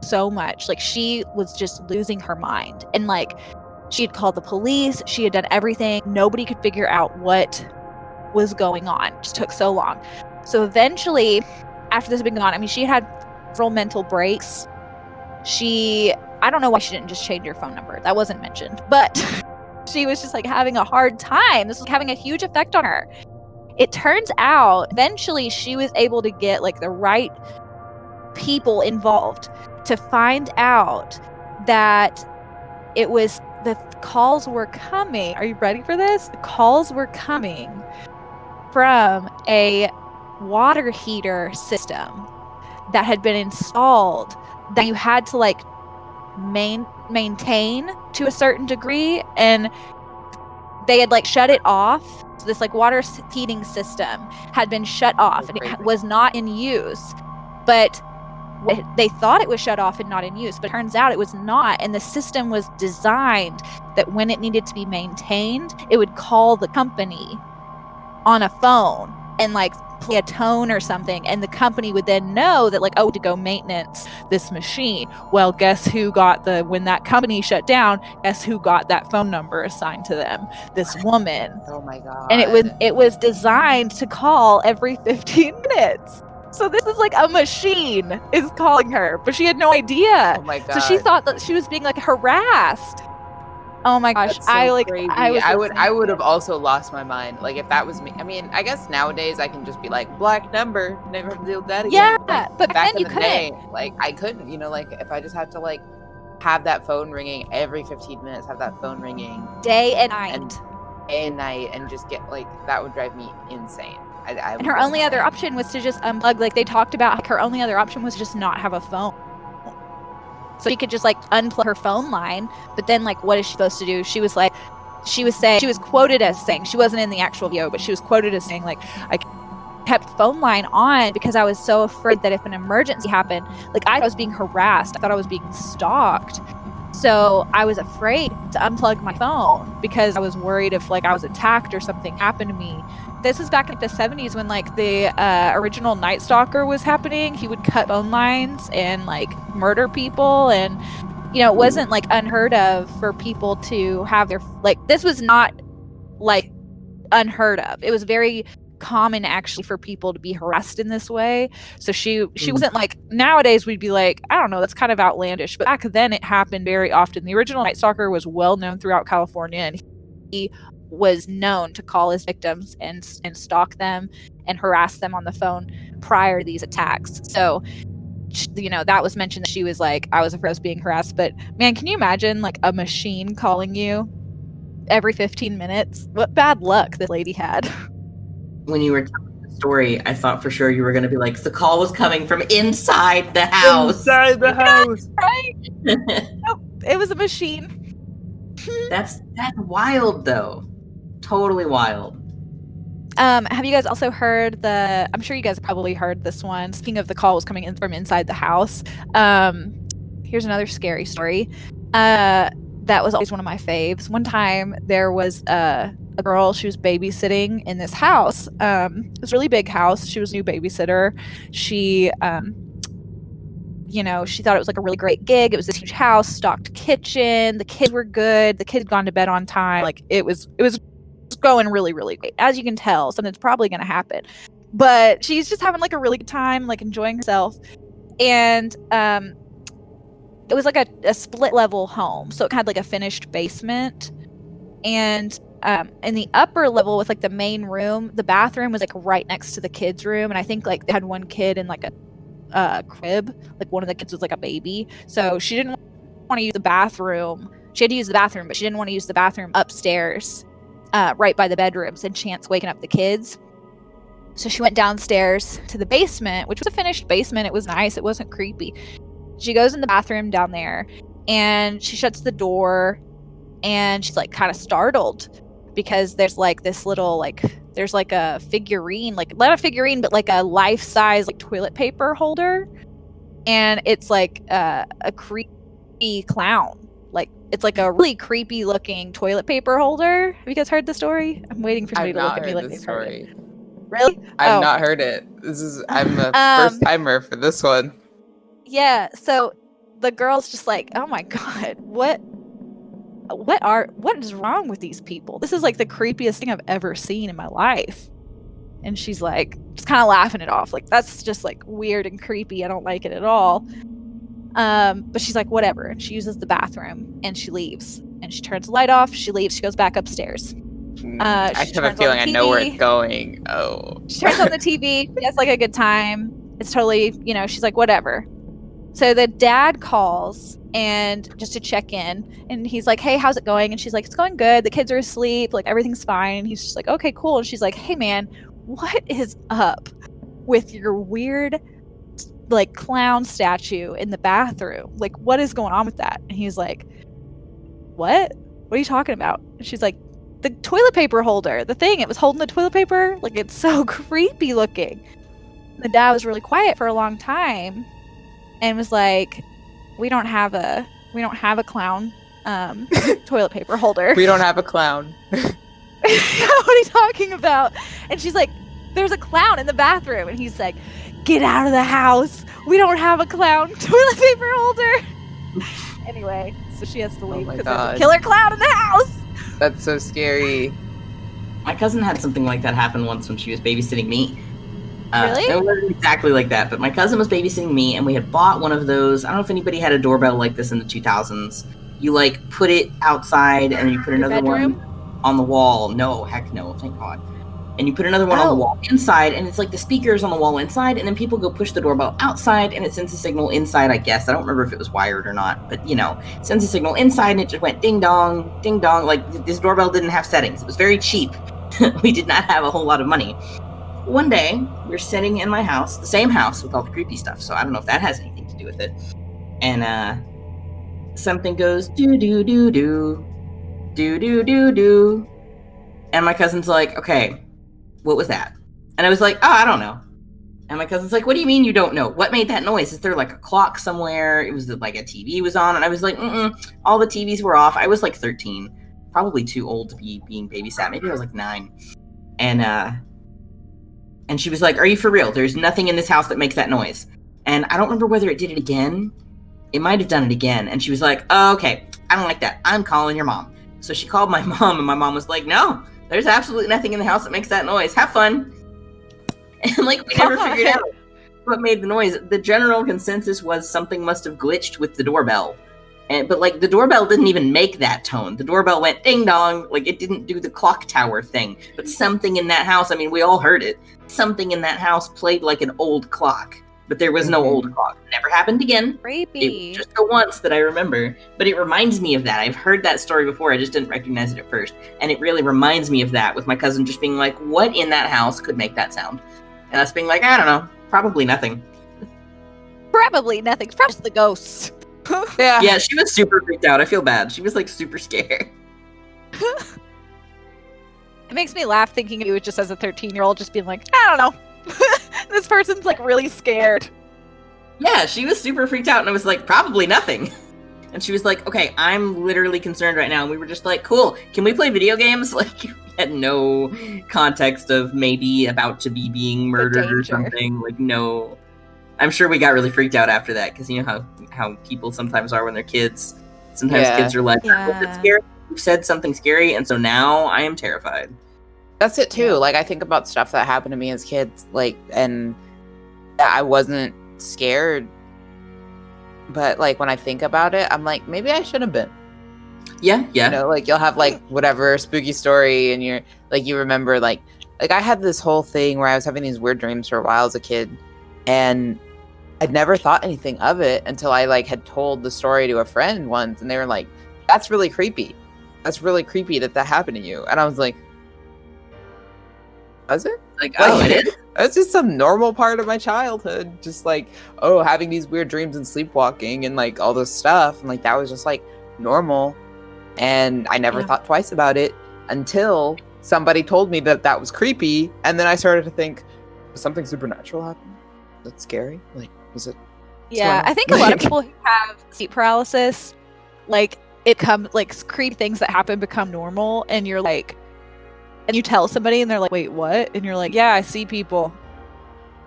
so much. Like, she was just losing her mind. And like, she had called the police, she had done everything. Nobody could figure out what was going on. It just took so long. So eventually, after this had been gone, I mean, she had several mental breaks. I don't know why she didn't just change her phone number. That wasn't mentioned. But she was just like having a hard time. This was having a huge effect on her. It turns out, eventually, she was able to get like the right people involved to find out that it was, the calls were coming. Are you ready for this? The calls were coming from a water heater system that had been installed that you had to like maintain to a certain degree, and they had like shut it off. So this like water heating system had been shut off, and it was not in use, but they thought it was shut off and not in use, but it turns out it was not. And the system was designed that when it needed to be maintained, it would call the company on a phone and like play a tone or something, and the company would then know that like, oh, to go maintenance this machine. Well, guess who got when that company shut down, guess who got that phone number assigned to them? This woman. Oh my god. And it was designed to call every 15 minutes. So this is like a machine is calling her, but she had no idea. Oh my god. So she thought that she was being like harassed. Oh my gosh. That's so crazy. I would have also lost my mind. Like, if that was me. I mean, I guess nowadays I can just be like, black number, never have to deal with that again. Yeah, like, but back then in you the couldn't. day, like, I couldn't, like, if I just had to like have that phone ringing every 15 minutes, have that phone ringing Day and night. And just get like, that would drive me insane. And her only other option was to just unplug. Like, they talked about, like, her only other option was just not have a phone. So she could just like unplug her phone line. But then like, what is she supposed to do? She was quoted as saying, she wasn't in the actual video, but she was quoted as saying like, I kept phone line on because I was so afraid that if an emergency happened, like, I was being harassed. I thought I was being stalked. So I was afraid to unplug my phone because I was worried if like I was attacked or something happened to me. This is back in the 70s when like the original Night Stalker was happening. He would cut phone lines and like murder people, and it wasn't like unheard of for people to have their, like, this was not like unheard of. It was very common actually for people to be harassed in this way. So she wasn't like, nowadays we'd be like, I don't know, that's kind of outlandish, but back then it happened very often. The original Night Stalker was well known throughout California, and he was known to call his victims and stalk them and harass them on the phone prior to these attacks. So that was mentioned, that she was like, I was afraid I was being harassed. But man, can you imagine like a machine calling you every 15 minutes? What bad luck this lady had. When you were telling the story, I thought for sure you were going to be like, the call was coming from inside the house. Inside the house. Right? Nope, it was a machine. That's wild though. Totally wild. Have you guys also heard I'm sure you guys probably heard this one. Speaking of the call was coming in from inside the house. Here's another scary story. That was always one of my faves. One time there was a girl. She was babysitting in this house. It was a really big house. She was a new babysitter. She, she thought it was like a really great gig. It was this huge house, stocked kitchen. The kids were good. The kids had gone to bed on time. Like it was going really, really great. As you can tell, something's probably going to happen. But she's just having like a really good time, like enjoying herself. And it was like a split level home. So it had like a finished basement. And in the upper level with like the main room, the bathroom was like right next to the kids' room. And I think like they had one kid in like a crib. Like one of the kids was like a baby. So she didn't want to use the bathroom. She had to use the bathroom, but she didn't want to use the bathroom upstairs, right by the bedrooms and chance waking up the kids. So she went downstairs to the basement, which was a finished basement. It was nice. It wasn't creepy. She goes in the bathroom down there and she shuts the door and she's like kind of startled because there's like this little, like, there's like a figurine, like not a figurine, but like a life-size like toilet paper holder. And it's like a creepy clown. Like it's like a really creepy looking toilet paper holder. Have you guys heard the story? I'm waiting for somebody to look at me like they've heard it. Really? I've not heard it. I'm a first timer for this one. Yeah, so the girl's just like, oh my god, what is wrong with these people? This is like the creepiest thing I've ever seen in my life. And she's like, just kind of laughing it off. Like, that's just like weird and creepy. I don't like it at all. But she's like, whatever. And she uses the bathroom and she leaves. And she turns the light off. She leaves. She goes back upstairs. I have a feeling I know where it's going. Oh. She turns on the TV. She has like a good time. It's totally, she's like, whatever. So the dad calls and just to check in, and he's like, hey, how's it going? And she's like, it's going good. The kids are asleep. Like everything's fine. And he's just like, okay, cool. And she's like, hey man, what is up with your weird like clown statue in the bathroom? Like what is going on with that? And he's like, what are you talking about? And she's like, the toilet paper holder, the thing, it was holding the toilet paper. Like it's so creepy looking. The dad was really quiet for a long time and was like, we don't have a clown toilet paper holder. We don't have a clown. What are you talking about? And she's like, there's a clown in the bathroom. And he's like, get out of the house. We don't have a clown toilet paper holder. Anyway, so she has to leave because there's a killer clown in the house. That's so scary. My cousin had something like that happen once when she was babysitting me. Really? It wasn't exactly like that, but my cousin was babysitting me, and we had bought one of those. I don't know if anybody had a doorbell like this in the 2000s. You, like, put it outside, and then you put another one on the wall. No, heck no, thank God. And you put another one on the wall inside, and it's like the speakers on the wall inside, and then people go push the doorbell outside, and it sends a signal inside, I guess. I don't remember if it was wired or not, but, it sends a signal inside, and it just went ding-dong, ding-dong. Like, this doorbell didn't have settings. It was very cheap. We did not have a whole lot of money. One day, we're sitting in my house, the same house with all the creepy stuff, so I don't know if that has anything to do with it. And, something goes do-do-do-do, do-do-do-do. And my cousin's like, okay, what was that? And I was like, oh, I don't know. And my cousin's like, what do you mean you don't know? What made that noise? Is there like a clock somewhere? It was like a TV was on. And I was like, all the TVs were off. I was like 13, probably too old to be being babysat. Maybe I was like 9. And she was like, are you for real? There's nothing in this house that makes that noise. And I don't remember whether it did it again. It might have done it again. And she was like, oh, okay, I don't like that. I'm calling your mom. So she called my mom, and my mom was like, no, there's absolutely nothing in the house that makes that noise. Have fun. And like, we never figured out what made the noise. The general consensus was something must have glitched with the doorbell. But like, the doorbell didn't even make that tone. The doorbell went ding dong. Like, it didn't do the clock tower thing. But something in that house, I mean, we all heard it. Something in that house played like an old clock. But there was no old clock. Never happened again. Creepy. It was just the once that I remember. But it reminds me of that. I've heard that story before. I just didn't recognize it at first. And it really reminds me of that, with my cousin just being like, what in that house could make that sound? And us being like, I don't know. Probably nothing. Probably nothing. It's probably the ghosts. Yeah, she was super freaked out. I feel bad. She was like super scared. It makes me laugh thinking of you just as a 13-year-old just being like, I don't know. This person's like really scared. Yeah, she was super freaked out, and I was like, probably nothing. And she was like, okay, I'm literally concerned right now. And we were just like, cool, can we play video games? Like, we had no context of maybe about to be being murdered or something. Like, no. I'm sure we got really freaked out after that, because you know how people sometimes are when they're kids. Sometimes kids are like, oh, that's scary. You said something scary, and so now I am terrified. That's it too. Like, I think about stuff that happened to me as kids, like, and I wasn't scared. But like when I think about it, I'm like, maybe I should have been. Yeah. You know, like you'll have like whatever spooky story, and you're like, you remember like I had this whole thing where I was having these weird dreams for a while as a kid, and I'd never thought anything of it until I like had told the story to a friend once, and they were like, "That's really creepy. That's really creepy that happened to you." And I was like, "Was it?" Like, oh, it is? It's just some normal part of my childhood. Just like, oh, having these weird dreams and sleepwalking and like all this stuff. And like, that was just like normal. And I never thought twice about it until somebody told me that was creepy. And then I started to think, was something supernatural happening? That's scary. Like, was it? Yeah, I think a lot of people who have sleep paralysis, like, it comes, like, creepy things that happen become normal. And you're like, and you tell somebody and they're like, wait, what? And you're like, yeah, I see people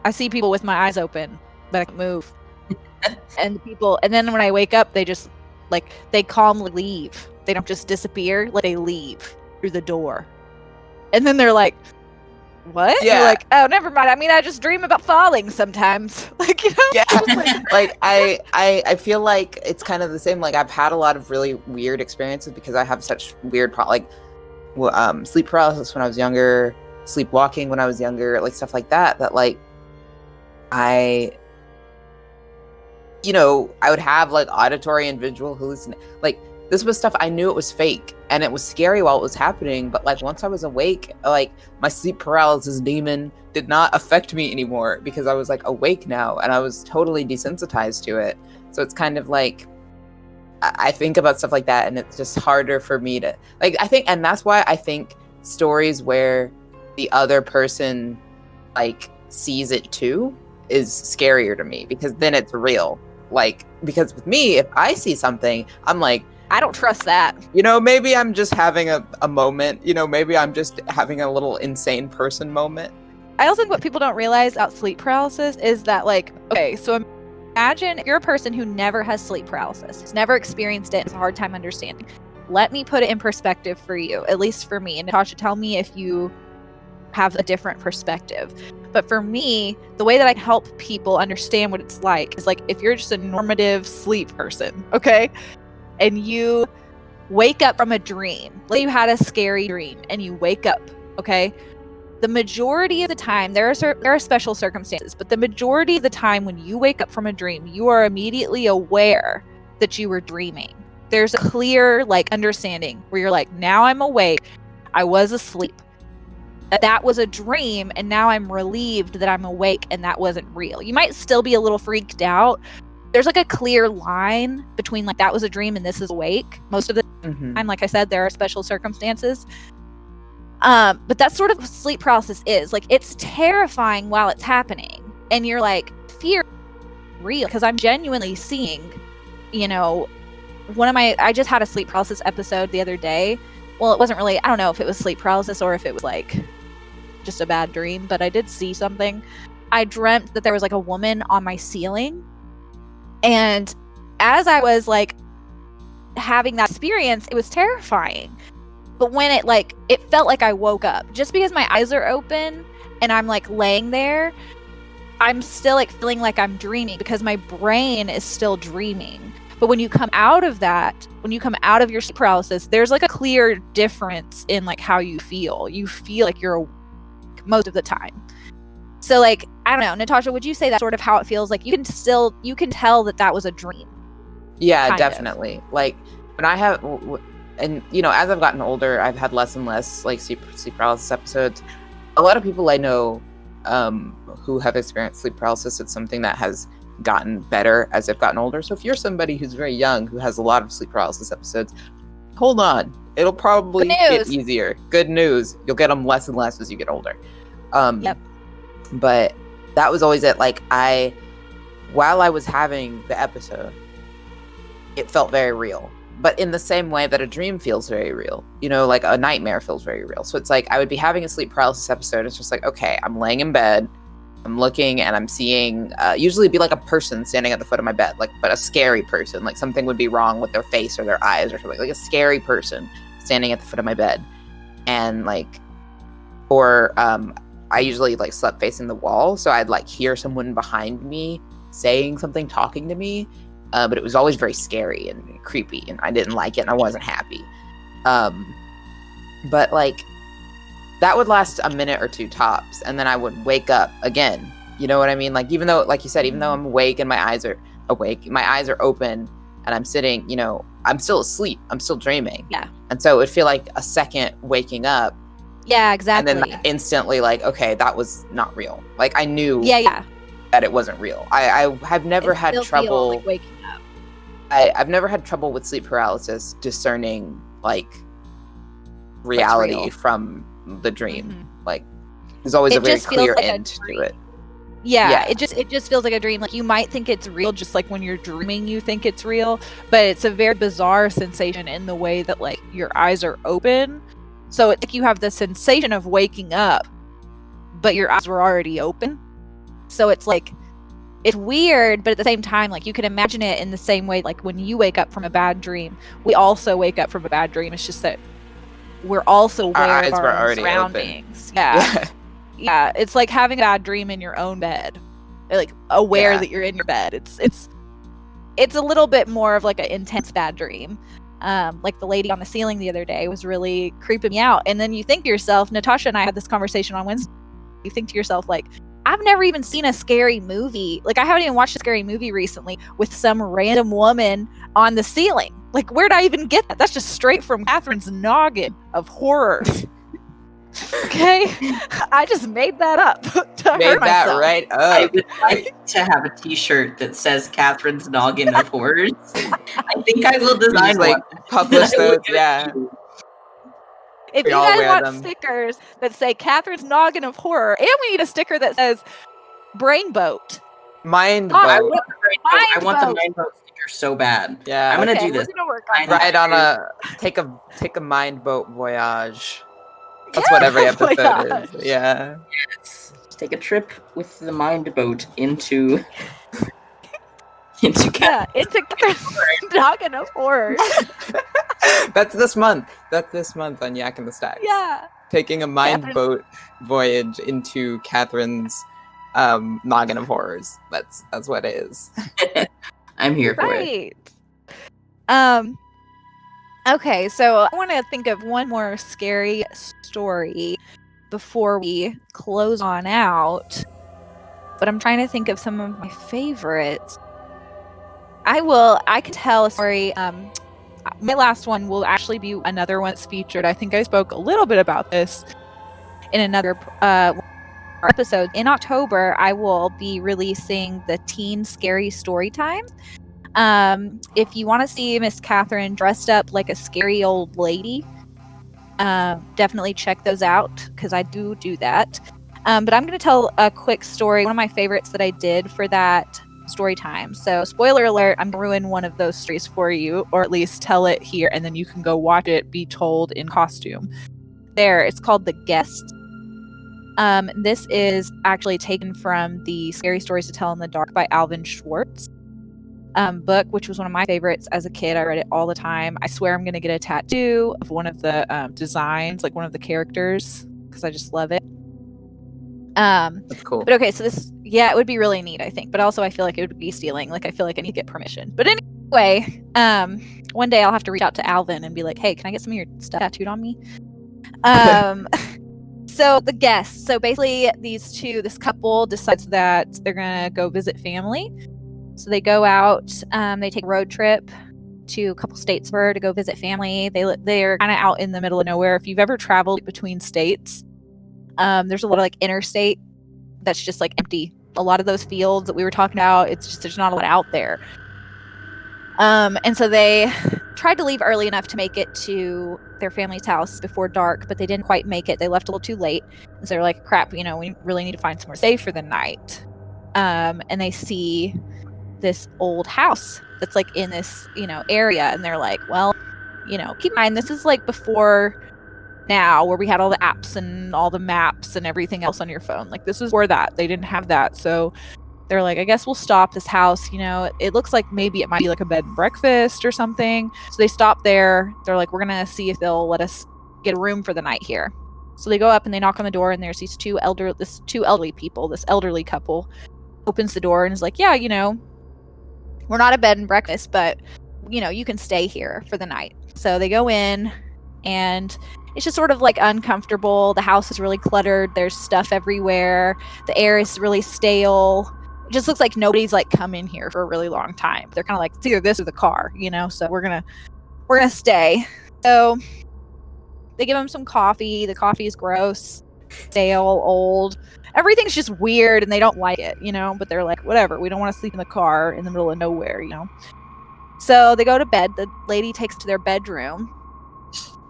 with my eyes open, but I can't move. And then when I wake up, they just, like, they calmly leave. They don't just disappear, like, they leave through the door. And then they're like, what? Yeah. You're like, oh, never mind. I mean, I just dream about falling sometimes. Like, you know? Yeah. Like, I feel like it's kind of the same. Like, I've had a lot of really weird experiences because I have such weird, sleep paralysis when I was younger, sleepwalking when I was younger, like stuff like that, like I would have like auditory and visual hallucinations. Like, this was stuff I knew it was fake and it was scary while it was happening, but like once I was awake, like my sleep paralysis demon did not affect me anymore because I was like awake now and I was totally desensitized to it. So it's kind of like, I think about stuff like that and it's just harder for me to like, I think, and that's why I think stories where the other person like sees it too is scarier to me, because then it's real. Like, because with me, if I see something, I'm like, I don't trust that. Maybe I'm just having a moment, maybe I'm just having a little insane person moment. I also think what people don't realize about sleep paralysis is that, like, okay, so imagine you're a person who never has sleep paralysis, has never experienced it, has a hard time understanding. Let me put it in perspective for you, at least for me. And Natasha, tell me if you have a different perspective. But for me, the way that I help people understand what it's like is like, if you're just a normative sleep person, okay? And you wake up from a dream, like you had a scary dream and you wake up, okay? The majority of the time, there are special circumstances, but the majority of the time when you wake up from a dream, you are immediately aware that you were dreaming. There's a clear, like, understanding where you're like, now I'm awake, I was asleep. That was a dream, and now I'm relieved that I'm awake and that wasn't real. You might still be a little freaked out. There's like a clear line between like that was a dream and this is awake. Most of the time, like I said, there are special circumstances. But that's sort of what sleep paralysis is. Like, it's terrifying while it's happening. And you're like, fear real, because I'm genuinely seeing, I just had a sleep paralysis episode the other day. Well, it wasn't really, I don't know if it was sleep paralysis or if it was like just a bad dream, but I did see something. I dreamt that there was like a woman on my ceiling. And as I was like having that experience, it was terrifying. But when it felt like I woke up, just because my eyes are open and I'm like laying there, I'm still like feeling like I'm dreaming because my brain is still dreaming. But when you come out of that, when you come out of your sleep paralysis, there's like a clear difference in like how you feel. You feel like you're awake most of the time. So like, I don't know, Natasha, would you say that's sort of how it feels? Like, you can tell that was a dream. Yeah, definitely. Like, when I have, and as I've gotten older, I've had less and less like sleep paralysis episodes. A lot of people I know who have experienced sleep paralysis, it's something that has gotten better as they've gotten older. So if you're somebody who's very young who has a lot of sleep paralysis episodes, hold on, it'll probably get easier. Good news, you'll get them less and less as you get older. Yep. But that was always it. Like, while I was having the episode, it felt very real. But in the same way that a dream feels very real, you know, like a nightmare feels very real. So it's like I would be having a sleep paralysis episode. It's just like, okay, I'm laying in bed, I'm looking, and I'm seeing, usually it'd be like a person standing at the foot of my bed, like, but a scary person. Like something would be wrong with their face or their eyes or something. Like a scary person standing at the foot of my bed, and like, or I usually like slept facing the wall, so I'd like hear someone behind me saying something, talking to me. But it was always very scary and creepy, and I didn't like it, and I wasn't happy. But like, that would last a minute or two tops, and then I would wake up again. You know what I mean? Like, even though, like you said, even though I'm awake and my eyes are awake, my eyes are open, and I'm sitting, you know, I'm still asleep. I'm still dreaming. Yeah. And so it would feel like a second waking up. Yeah, exactly. And then instantly, like, okay, that was not real. Like, I knew Yeah. that it wasn't real. I have never It had still trouble. feels like waking up. I've never had trouble with sleep paralysis discerning like reality real. from the dream. Mhm. Like there's always It a very just feels clear like a end to dream. it. Yeah, Yeah. it just feels like a dream. Like you might think it's real, just like when you're dreaming, you think it's real, but it's a very bizarre sensation in the way that like your eyes are open. So it's like you have the sensation of waking up, but your eyes were already open. So it's like it's weird, but at the same time, like you can imagine it in the same way. Like when you wake up from a bad dream, we also wake up from a bad dream. It's just that we're also aware eyes of were our own already open. surroundings. Yeah. Yeah, it's like having a bad dream in your own bed. Like aware Yeah. that you're in your bed. It's a little bit more of like an intense bad dream. Like the lady on the ceiling the other day was really creeping me out. And then you think to yourself, Natasha and I had this conversation on Wednesday. You think to yourself, like, I've never even seen a scary movie. Like I haven't even watched a scary movie recently with some random woman on the ceiling. Like where'd I even get that? That's just straight from Catherine's noggin of horrors. Okay, I just made that up to Made hurt that myself. right I up. would like to have a T-shirt that says Catherine's noggin of horrors. I think I will We design just, like, one. publish I will those, give it yeah. to you. If We you all guys wear want them. stickers that say Catherine's noggin of horror, and we need a sticker that says Brain Boat. Mind Oh, I boat. want the Mind Boat. I want the Mind Mind Boat sticker so bad. Yeah. I'm gonna Okay, do this. We're gonna work I on know. that. Ride on a take a mind boat voyage. That's what every episode Voyage. is. Yeah. Let's take a trip with the Mind Boat into Cat. Yeah, into Catherine's noggin of horror. That's this month. That's this month on Yak and the Stacks. Yeah. Taking a mind Catherine- boat voyage into Catherine's noggin of horrors. That's what it is. I'm here for it. Right. Okay, so I want to think of one more scary story before we close on out. But I'm trying to think of some of my favorites. I can tell a story. My last one will actually be another one that's featured. I think I spoke a little bit about this in another episode. In October, I will be releasing the Teen Scary Storytime. If you want to see Miss Catherine dressed up like a scary old lady, definitely check those out because I do that. But I'm going to tell a quick story, one of my favorites that I did for that story time. So spoiler alert, I'm going to ruin one of those stories for you, or at least tell it here, and then you can go watch it be told in costume. It's called The Guest. This is actually taken from the Scary Stories to Tell in the Dark by Alvin Schwartz book, which was one of my favorites as a kid. I read it all the time. I swear I'm going to get a tattoo of one of the designs, like one of the characters, because I just love it. That's cool. But okay, so it would be really neat, I think. But also I feel like it would be stealing. Like I feel like I need to get permission. But anyway, one day I'll have to reach out to Alvin and be like, hey, can I get some of your stuff tattooed on me? So The Guest. So basically this couple decides that they're going to go visit family. So they go out, they take a road trip to a couple states to go visit family. They're kind of out in the middle of nowhere. If you've ever traveled between states, there's a lot of like interstate that's just like empty. A lot of those fields that we were talking about, it's just there's not a lot out there. And so they tried to leave early enough to make it to their family's house before dark, but they didn't quite make it. They left a little too late. And so they're like, crap, we really need to find somewhere safe for the night. And they see this old house that's like in this, area. And they're like, well, keep in mind, this is like before now where we had all the apps and all the maps and everything else on your phone. Like this is where that they didn't have that. So they're like, I guess we'll stop this house. It looks like maybe it might be like a bed and breakfast or something. So they stop there. They're like, we're going to see if they'll let us get a room for the night here. So they go up and they knock on the door, and there's these two elderly people, this elderly couple opens the door and is like, yeah, we're not a bed and breakfast, but you can stay here for the night. So they go in, and it's just sort of like uncomfortable. The house is really cluttered. There's stuff everywhere. The air is really stale. It just looks like nobody's like come in here for a really long time. They're kind of like, it's either this or the car, so we're gonna stay. So they give them some coffee. The coffee is gross, stale, old. Everything's just weird, and they don't like it, but they're like, whatever, we don't want to sleep in the car in the middle of nowhere, So they go to bed. The lady takes to their bedroom,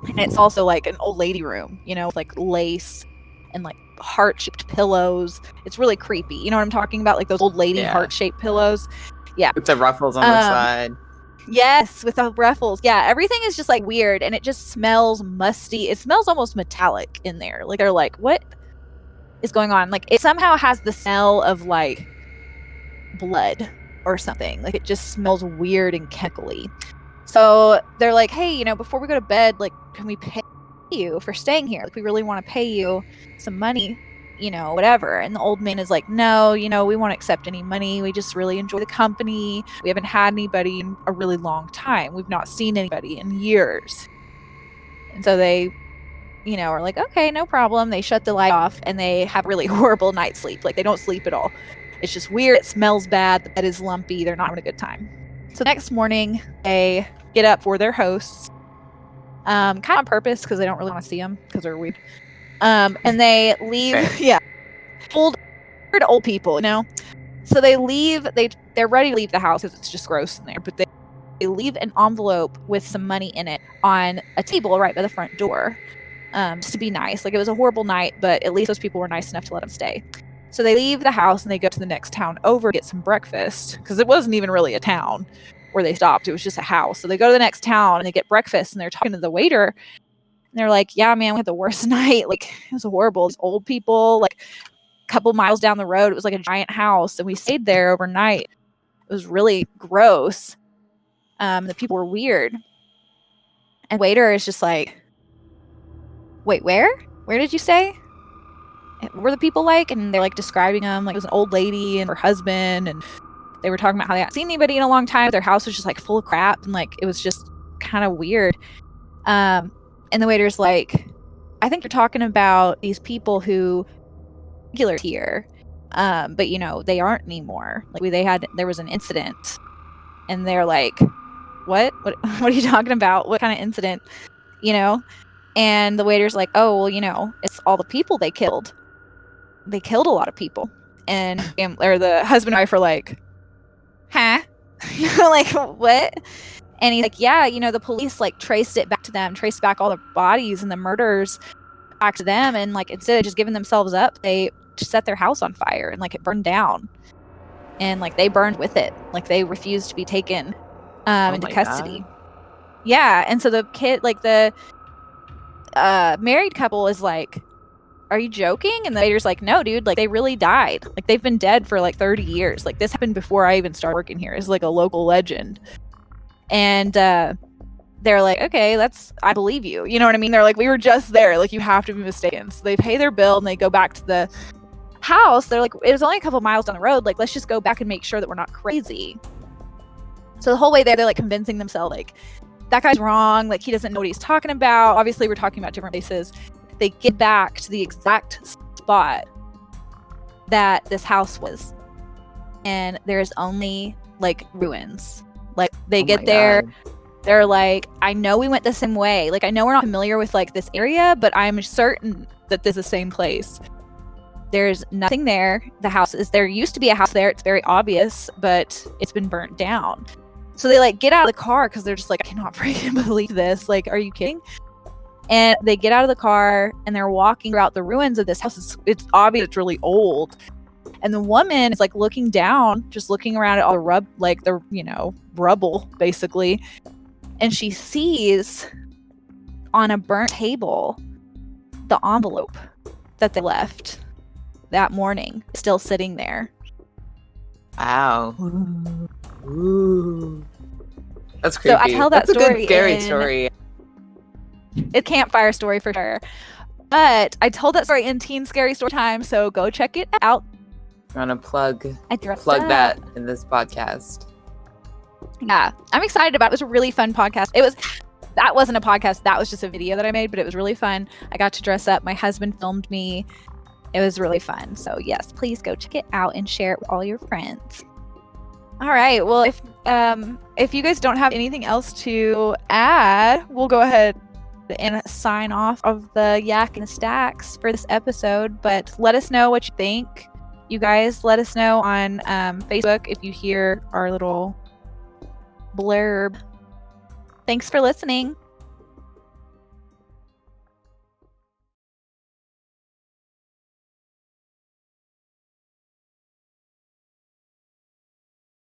and it's also like an old lady room, with like lace and like heart-shaped pillows. It's really creepy. You know what I'm talking about? Like those old lady heart-shaped pillows. Yeah. With the ruffles on the side. Yes, with the ruffles. Yeah, everything is just like weird, and it just smells musty. It smells almost metallic in there. Like they're like, what is going on? Like it somehow has the smell of like blood or something. Like it just smells weird and chemically. So they're like, hey, before we go to bed, like, can we pay you for staying here? Like we really want to pay you some money, whatever. And the old man is like, no, we won't accept any money. We just really enjoy the company. We haven't had anybody in a really long time. We've not seen anybody in years. And so they, are like, okay, no problem. They shut the light off, and they have really horrible night sleep. Like they don't sleep at all. It's just weird. It smells bad. The bed is lumpy. They're not having a good time. So next morning, they get up for their hosts, kind of on purpose because they don't really want to see them because they're weird. And they leave. Yeah, old people, So they leave. They're ready to leave the house because it's just gross in there. But they leave an envelope with some money in it on a table right by the front door, just to be nice. Like it was a horrible night, but at least those people were nice enough to let them stay. So they leave the house and they go to the next town over to get some breakfast, because it wasn't even really a town where they stopped. It was just a house. So they go to the next town and they get breakfast, and they're talking to the waiter. And they're like, yeah, man, we had the worst night. Like it was horrible. It's old people, like a couple miles down the road. It was like a giant house, and we stayed there overnight. It was really gross. The people were weird. And waiter is just like, wait, where? Where did you stay? Were the people like? And they're like describing them, like it was an old lady and her husband, and they were talking about how they hadn't seen anybody in a long time. Their house was just like full of crap, and like it was just kind of weird. And the waiter's like, I think you're talking about these people who regular here, but they aren't anymore. Like there was an incident, and they're like, what are you talking about? What kind of incident? And the waiter's like, oh, well, it's all the people they killed. They killed a lot of people. And or the husband and wife are like, huh? Like, what? And he's like, yeah, the police like traced it back to them, traced back all the bodies and the murders back to them. And like, instead of just giving themselves up, they just set their house on fire, and like it burned down. And like they burned with it. Like they refused to be taken into custody. God. Yeah. And so the kid, like the married couple is like, are you joking? And the waiter's like, no, dude, like they really died. Like they've been dead for like 30 years. Like this happened before I even started working here. It's like a local legend. And they're like, okay, I believe you. You know what I mean? They're like, we were just there. Like you have to be mistaken. So they pay their bill and they go back to the house. They're like, it was only a couple miles down the road. Like, let's just go back and make sure that we're not crazy. So the whole way there, they're like convincing themselves like, that guy's wrong. Like he doesn't know what he's talking about. Obviously we're talking about different places. They get back to the exact spot that this house was, and there's only like ruins. Like they get there, God. They're like, I know we went the same way. Like I know we're not familiar with like this area, but I'm certain that this is the same place. There's nothing there. The house is there. Used to be a house there. It's very obvious, but it's been burnt down. So they like get out of the car because they're just like, I cannot freaking believe this. Like, are you kidding? And they get out of the car and they're walking throughout the ruins of this house. It's obvious it's really old. And the woman is like looking down, just looking around at all the rubble basically. And she sees on a burnt table the envelope that they left that morning still sitting there. Wow. Ooh. That's creepy. So I tell that That's story a good scary in- story. A campfire story for sure. But I told that story in Teen Scary Story Time, so go check it out. I'm gonna plug I dressed plug up. that in this podcast. Yeah, I'm excited about it. It was a really fun podcast. That wasn't a podcast. That was just a video that I made, but it was really fun. I got to dress up. My husband filmed me. It was really fun. So yes, please go check it out and share it with all your friends. All right. Well, if you guys don't have anything else to add, we'll go ahead and sign off of the Yak and the Stacks for this episode. But let us know what you think. You guys, let us know on Facebook if you hear our little blurb. Thanks for listening.